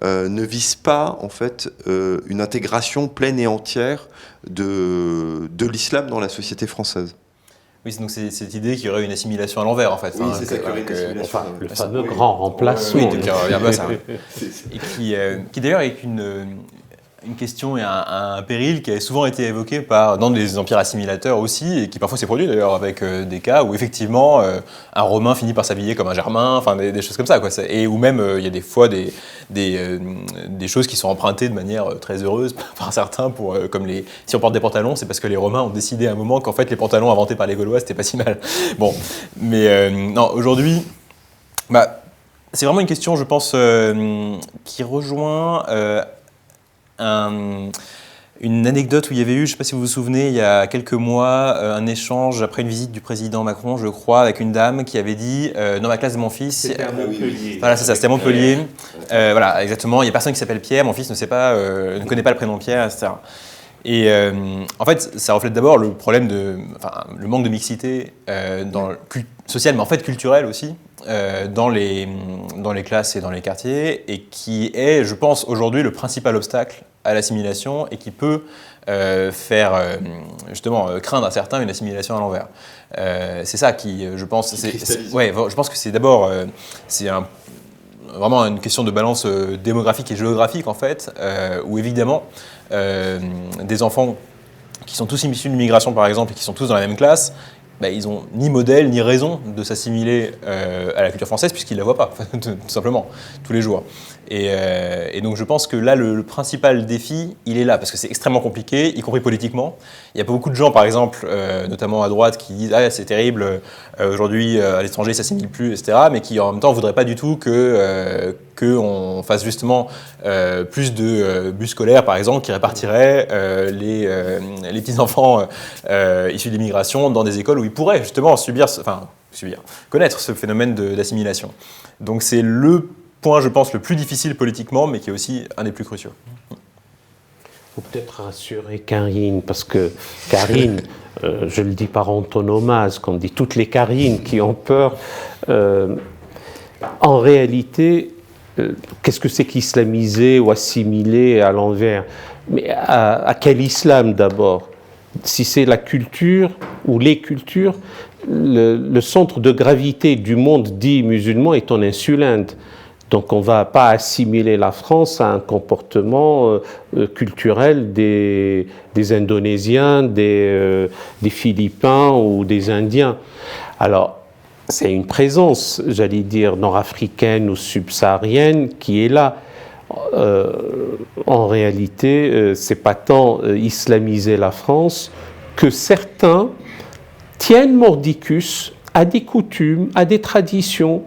ne vise pas, en fait, une intégration pleine et entière de l'islam dans la société française. Oui, donc c'est cette idée qu'il y aurait une assimilation à l'envers, en fait. Oui, c'est ça, qu'il y aurait une assimilation. Enfin, le fameux grand remplacement. Oui, qui revient pas ça. Et qui d'ailleurs est une question et un péril qui a souvent été évoqué dans des empires assimilateurs aussi, et qui parfois s'est produit d'ailleurs avec des cas où effectivement un Romain finit par s'habiller comme un Germain, enfin des choses comme ça, quoi. Et où même il y a des fois des choses qui sont empruntées de manière très heureuse par certains, comme si on porte des pantalons, c'est parce que les Romains ont décidé à un moment qu'en fait les pantalons inventés par les Gaulois c'était pas si mal. Bon, mais non, aujourd'hui, c'est vraiment une question, je pense, qui rejoint une anecdote où il y avait eu, je ne sais pas si vous vous souvenez, il y a quelques mois, un échange après une visite du président Macron, je crois, avec une dame qui avait dit dans ma classe de mon fils. C'était à Montpellier. Voilà, c'est ça, c'était à Montpellier. Voilà, exactement. Il n'y a personne qui s'appelle Pierre, mon fils ne connaît pas le prénom Pierre, etc. Et en fait, ça reflète d'abord le problème le manque de mixité sociale, mais en fait culturelle aussi, dans les classes et dans les quartiers, et qui est, je pense, aujourd'hui le principal obstacle à l'assimilation et qui peut faire justement craindre à certains une assimilation à l'envers. C'est ça qui, je pense, je pense que c'est d'abord vraiment une question de balance démographique et géographique en fait, où évidemment des enfants qui sont tous issus de l'immigration par exemple et qui sont tous dans la même classe, ils n'ont ni modèle ni raison de s'assimiler à la culture française puisqu'ils ne la voient pas, tout simplement, tous les jours. Et donc je pense que là, le principal défi, il est là, parce que c'est extrêmement compliqué, y compris politiquement. Il n'y a pas beaucoup de gens, par exemple, notamment à droite, qui disent « Ah, c'est terrible, aujourd'hui, à l'étranger, ça ne s'assimile plus, etc. » mais qui, en même temps, ne voudraient pas du tout qu'on fasse justement plus de bus scolaires, par exemple, qui répartiraient les petits-enfants issus de l'immigration dans des écoles où ils pourraient justement connaître ce phénomène d'assimilation. Donc c'est le point, je pense, le plus difficile politiquement, mais qui est aussi un des plus cruciaux. Il faut peut-être rassurer Karine, parce que Karine, je le dis par antonomase, qu'on dit toutes les Karines qui ont peur, en réalité, qu'est-ce que c'est qu'islamiser ou assimiler à l'envers? Mais à quel islam d'abord? Si c'est la culture ou les cultures, le centre de gravité du monde dit musulman est en Insulinde. Donc on ne va pas assimiler la France à un comportement culturel des Indonésiens, des Philippins ou des Indiens. Alors c'est une présence, j'allais dire, nord-africaine ou subsaharienne qui est là. En réalité, c'est pas tant islamiser la France que certains tiennent mordicus à des coutumes, à des traditions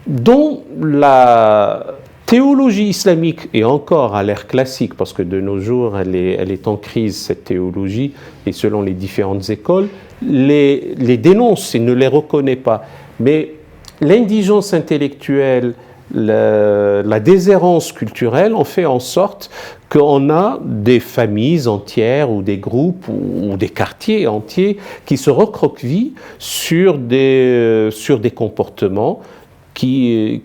dont la théologie islamique est encore à l'ère classique, parce que de nos jours, elle est en crise, cette théologie, et selon les différentes écoles, les dénonce et ne les reconnaît pas. Mais l'indigence intellectuelle, la déshérence culturelle, on fait en sorte qu'on a des familles entières ou des groupes ou des quartiers entiers qui se recroquevillent sur des comportements qui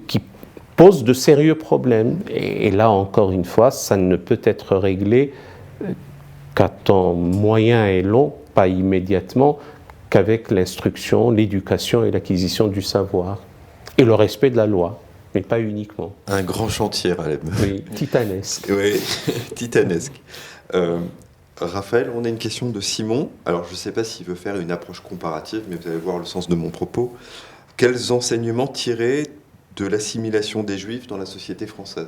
posent de sérieux problèmes. Et là, encore une fois, ça ne peut être réglé qu'à temps moyen et long, pas immédiatement, qu'avec l'instruction, l'éducation et l'acquisition du savoir. Et le respect de la loi, mais pas uniquement. Un grand chantier, Ralem. Oui, titanesque. Oui, titanesque. Raphaël, on a une question de Simon. Alors, je ne sais pas s'il veut faire une approche comparative, mais vous allez voir le sens de mon propos. Quels enseignements tirer de l'assimilation des Juifs dans la société française ?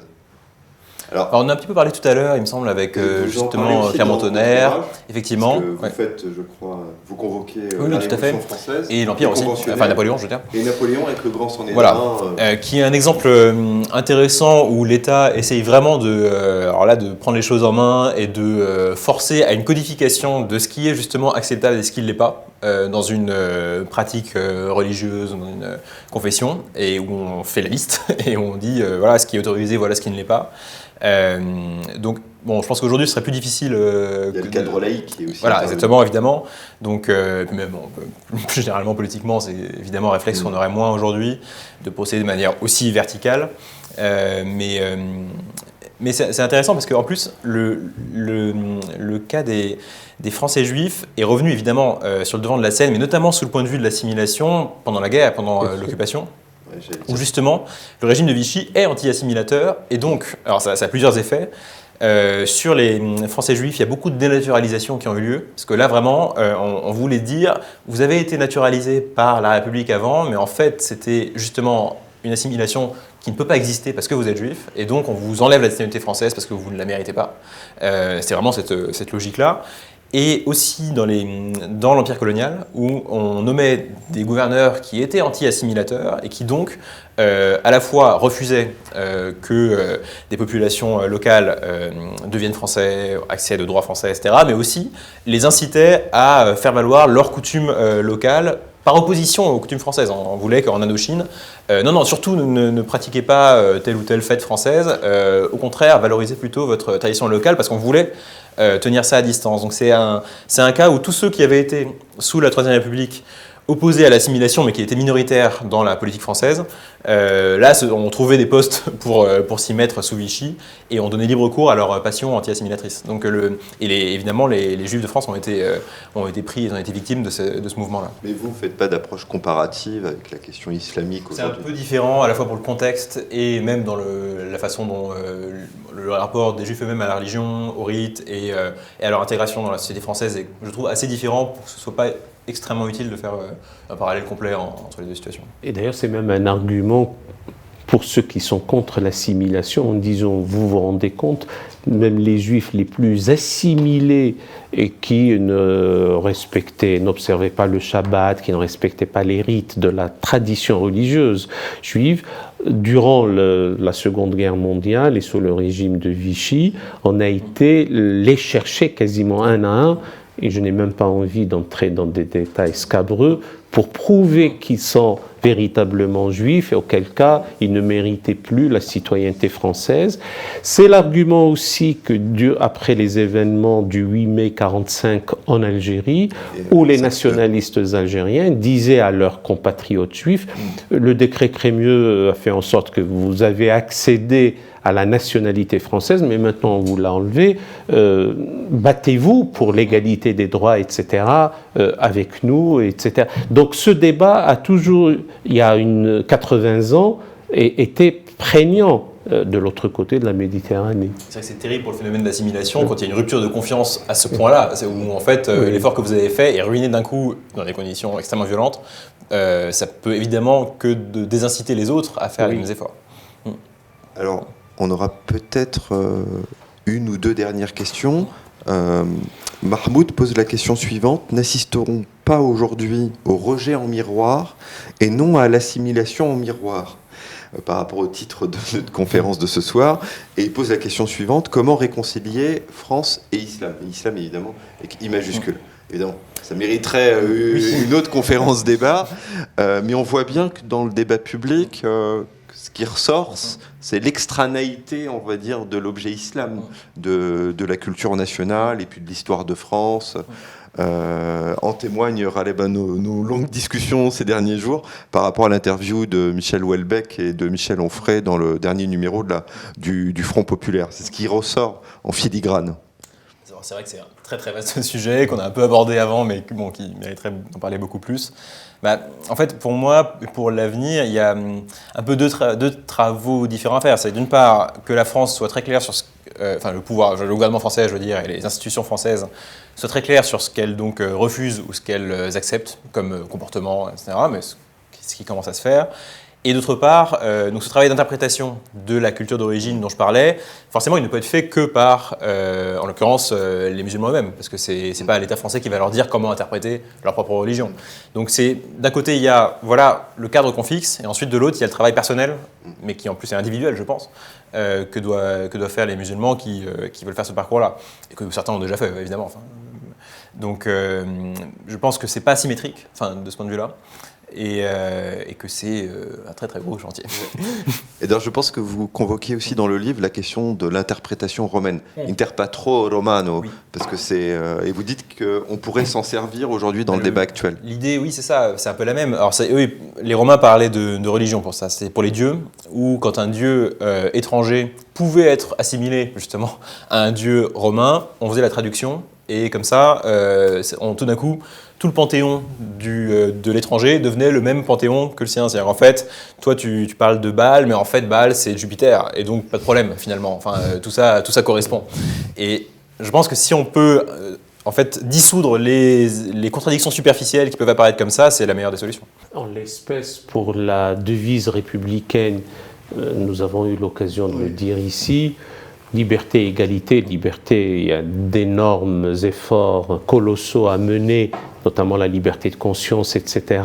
Alors, on a un petit peu parlé tout à l'heure, il me semble, avec justement Clermont-Tonnerre, effectivement. Vous faites, je crois, vous convoquez oui, la tout à fait. Révolution française. Et l'Empire aussi, enfin Napoléon, je veux dire. Et Napoléon avec le grand Sanhédrin. Voilà, qui est un exemple intéressant où l'État essaye vraiment de prendre les choses en main et de forcer à une codification de ce qui est justement acceptable et ce qui ne l'est pas dans une pratique religieuse, dans une confession, et où on fait la liste et où on dit voilà ce qui est autorisé, voilà ce qui ne l'est pas. Donc, bon, je pense qu'aujourd'hui, ce serait plus difficile. Il y a le cadre laïque qui est aussi. Voilà, exactement, évidemment. Donc, mais bon, plus généralement, politiquement, c'est évidemment un réflexe qu'on aurait moins aujourd'hui de procéder de manière aussi verticale. Mais c'est intéressant parce qu'en plus, le cas des Français juifs est revenu évidemment sur le devant de la scène, mais notamment sous le point de vue de l'assimilation pendant la guerre, pendant l'occupation. Où justement, le régime de Vichy est anti-assimilateur, et donc, alors ça a plusieurs effets. Sur les Français juifs, il y a beaucoup de dénaturalisation qui ont eu lieu, parce que là vraiment, on voulait dire, vous avez été naturalisé par la République avant, mais en fait, c'était justement une assimilation qui ne peut pas exister parce que vous êtes juif, et donc on vous enlève la nationalité française parce que vous ne la méritez pas. C'est vraiment cette logique-là. Et aussi dans l'Empire colonial, où on nommait des gouverneurs qui étaient anti-assimilateurs et qui donc à la fois refusaient que des populations locales deviennent français, accèdent aux droits français, etc., mais aussi les incitaient à faire valoir leurs coutumes locales par opposition aux coutumes françaises. On voulait qu'en Indochine, non, surtout ne pratiquez pas telle ou telle fête française, au contraire, valorisez plutôt votre tradition locale, parce qu'on voulait tenir ça à distance. Donc c'est un cas où tous ceux qui avaient été sous la Troisième République opposés à l'assimilation, mais qui étaient minoritaires dans la politique française, là, on trouvait des postes pour s'y mettre sous Vichy, et on donnait libre cours à leur passion anti-assimilatrice. Donc, évidemment, les Juifs de France ont été pris, ils ont été victimes de ce mouvement-là. Mais vous ne faites pas d'approche comparative avec la question islamique aujourd'hui? C'est un peu différent, à la fois pour le contexte, et même dans la façon dont le rapport des Juifs eux-mêmes à la religion, au rite, et à leur intégration dans la société française est, je trouve, assez différent pour que ce ne soit pas extrêmement utile de faire un parallèle complet entre les deux situations. Et d'ailleurs, c'est même un argument pour ceux qui sont contre l'assimilation, en disant, vous vous rendez compte, même les Juifs les plus assimilés et qui n'observaient pas le Shabbat, qui ne respectaient pas les rites de la tradition religieuse juive, durant la Seconde Guerre mondiale et sous le régime de Vichy, on a été les chercher quasiment un à un, et je n'ai même pas envie d'entrer dans des détails scabreux, pour prouver qu'ils sont véritablement juifs, et auquel cas ils ne méritaient plus la citoyenneté française. C'est l'argument aussi que après les événements du 8 mai 1945 en Algérie, où les nationalistes algériens disaient à leurs compatriotes juifs, le décret Crémieux a fait en sorte que vous avez accédé à la nationalité française, mais maintenant on vous l'a enlevé, battez-vous pour l'égalité des droits, etc., avec nous, etc. Donc ce débat a toujours, il y a 80 ans, été prégnant de l'autre côté de la Méditerranée. C'est vrai que c'est terrible pour le phénomène d'assimilation, quand il y a une rupture de confiance à ce point-là, où en fait l'effort que vous avez fait est ruiné d'un coup dans des conditions extrêmement violentes. Ça peut évidemment que de désinciter les autres à faire les mêmes efforts. Alors, on aura peut-être une ou deux dernières questions. Mahmoud pose la question suivante. N'assisterons pas aujourd'hui au rejet en miroir et non à l'assimilation en miroir, par rapport au titre de notre conférence de ce soir. Et il pose la question suivante. Comment réconcilier France et islam? Islam, évidemment, avec I majuscule. Évidemment, ça mériterait une autre conférence débat. Mais on voit bien que dans le débat public, ce qui ressort, c'est l'extranéité, on va dire, de l'objet islam, de la culture nationale et puis de l'histoire de France. En témoigne, Raleb, nos longues discussions ces derniers jours par rapport à l'interview de Michel Houellebecq et de Michel Onfray dans le dernier numéro du Front Populaire. C'est ce qui ressort en filigrane. C'est vrai que c'est un très très vaste sujet qu'on a un peu abordé avant, mais bon, qui mériterait d'en parler beaucoup plus. En fait, pour moi, pour l'avenir, il y a un peu deux travaux différents à faire. C'est d'une part que la France soit très claire sur le gouvernement français, je veux dire, et les institutions françaises soient très claires sur ce qu'elles donc refusent ou ce qu'elles acceptent comme comportement, etc. Mais ce qui commence à se faire. Et d'autre part, donc ce travail d'interprétation de la culture d'origine dont je parlais, forcément, il ne peut être fait que par, en l'occurrence, les musulmans eux-mêmes, parce que c'est pas l'État français qui va leur dire comment interpréter leur propre religion. Donc d'un côté, il y a le cadre qu'on fixe, et ensuite de l'autre, il y a le travail personnel, mais qui en plus est individuel, je pense, que doivent faire les musulmans qui veulent faire ce parcours-là, et que certains ont déjà fait, évidemment. Donc, je pense que c'est pas symétrique, de ce point de vue-là. Et que c'est un très très gros chantier. Et d'ailleurs, je pense que vous convoquez aussi dans le livre la question de l'interprétation romaine, interpatro romano, oui. Parce que et vous dites qu'on pourrait s'en servir aujourd'hui dans le débat actuel. L'idée, oui, c'est ça, c'est un peu la même. Alors, les Romains parlaient de religion pour ça, c'était pour les dieux, ou quand un dieu étranger pouvait être assimilé justement à un dieu romain, on faisait la traduction, et comme ça, tout d'un coup, tout le panthéon de l'étranger devenait le même panthéon que le sien. C'est-à-dire, en fait, toi, tu parles de Baal, mais en fait, Baal, c'est Jupiter. Et donc, pas de problème, finalement. Tout ça correspond. Et je pense que si on peut, dissoudre les contradictions superficielles qui peuvent apparaître comme ça, c'est la meilleure des solutions. En l'espèce, pour la devise républicaine, nous avons eu l'occasion de le dire ici, liberté, égalité, liberté, il y a d'énormes efforts colossaux à mener, notamment la liberté de conscience, etc.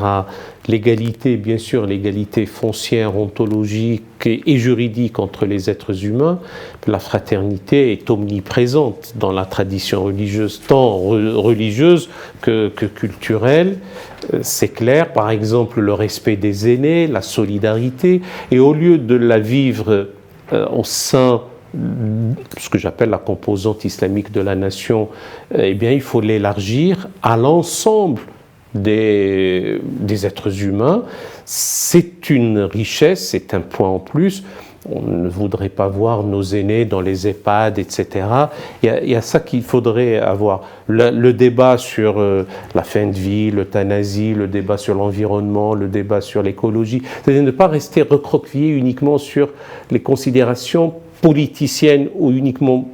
L'égalité, bien sûr, l'égalité foncière, ontologique et juridique entre les êtres humains. La fraternité est omniprésente dans la tradition religieuse, tant religieuse que culturelle. C'est clair, par exemple, le respect des aînés, la solidarité, et au lieu de la vivre au sein ce que j'appelle la composante islamique de la nation, eh bien, il faut l'élargir à l'ensemble des êtres humains. C'est une richesse, c'est un point en plus. On ne voudrait pas voir nos aînés dans les EHPAD, etc. Il y a ça qu'il faudrait avoir. Le débat sur la fin de vie, l'euthanasie, le débat sur l'environnement, le débat sur l'écologie, c'est-à-dire ne pas rester recroquevillé uniquement sur les considérations politicienne ou uniquement,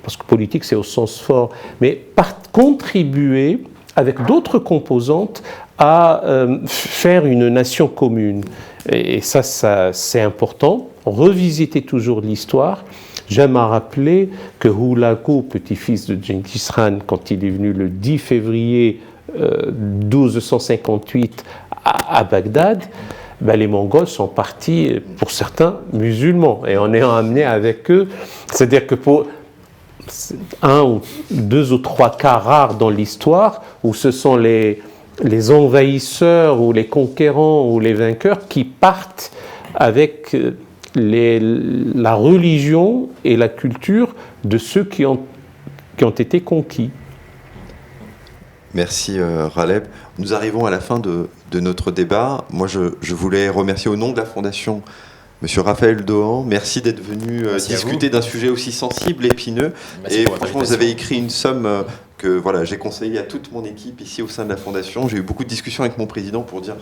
parce que politique c'est au sens fort, mais contribuer avec d'autres composantes à faire une nation commune. Et ça c'est important. Revisiter toujours l'histoire. J'aime à rappeler que Hulagu, petit-fils de Genghis Khan, quand il est venu le 10 février 1258 à Bagdad, les Mongols sont partis, pour certains, musulmans, et en ayant amené avec eux, c'est-à-dire que pour un ou deux ou trois cas rares dans l'histoire, où ce sont les envahisseurs ou les conquérants ou les vainqueurs qui partent avec la religion et la culture de ceux qui ont été conquis. Merci Raleb. Nous arrivons à la fin de notre débat. Moi, je voulais remercier au nom de la Fondation Monsieur Raphaël Dohan. Merci d'être venu discuter d'un sujet aussi sensible et épineux. Et franchement, vous avez écrit une somme que j'ai conseillé à toute mon équipe ici au sein de la Fondation. J'ai eu beaucoup de discussions avec mon président pour dire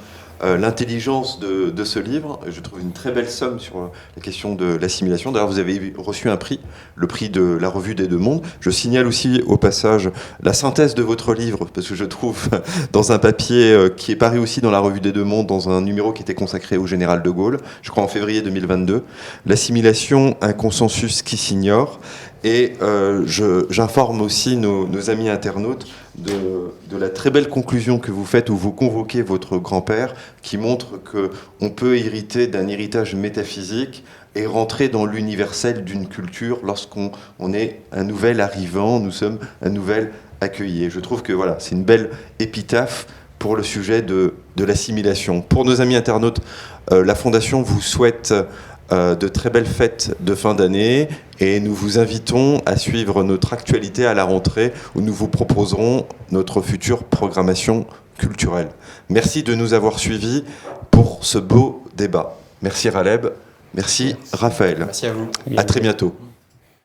l'intelligence de ce livre. Je trouve une très belle somme sur la question de l'assimilation. D'ailleurs, vous avez reçu un prix, le prix de la Revue des Deux Mondes. Je signale aussi au passage la synthèse de votre livre, parce que je trouve dans un papier qui est paru aussi dans la Revue des Deux Mondes, dans un numéro qui était consacré au général de Gaulle, je crois en février 2022, l'assimilation, un consensus qui s'ignore. Et j'informe aussi nos amis internautes de la très belle conclusion que vous faites, où vous convoquez votre grand-père, qui montre qu'on peut hériter d'un héritage métaphysique et rentrer dans l'universel d'une culture lorsqu'on est un nouvel arrivant, nous sommes un nouvel accueilli. Et je trouve que c'est une belle épitaphe pour le sujet de de l'assimilation. Pour nos amis internautes, la Fondation vous souhaite de très belles fêtes de fin d'année et nous vous invitons à suivre notre actualité à la rentrée où nous vous proposerons notre future programmation culturelle. Merci de nous avoir suivis pour ce beau débat. Merci Raleb, merci Raphaël. Merci à vous. À très bientôt.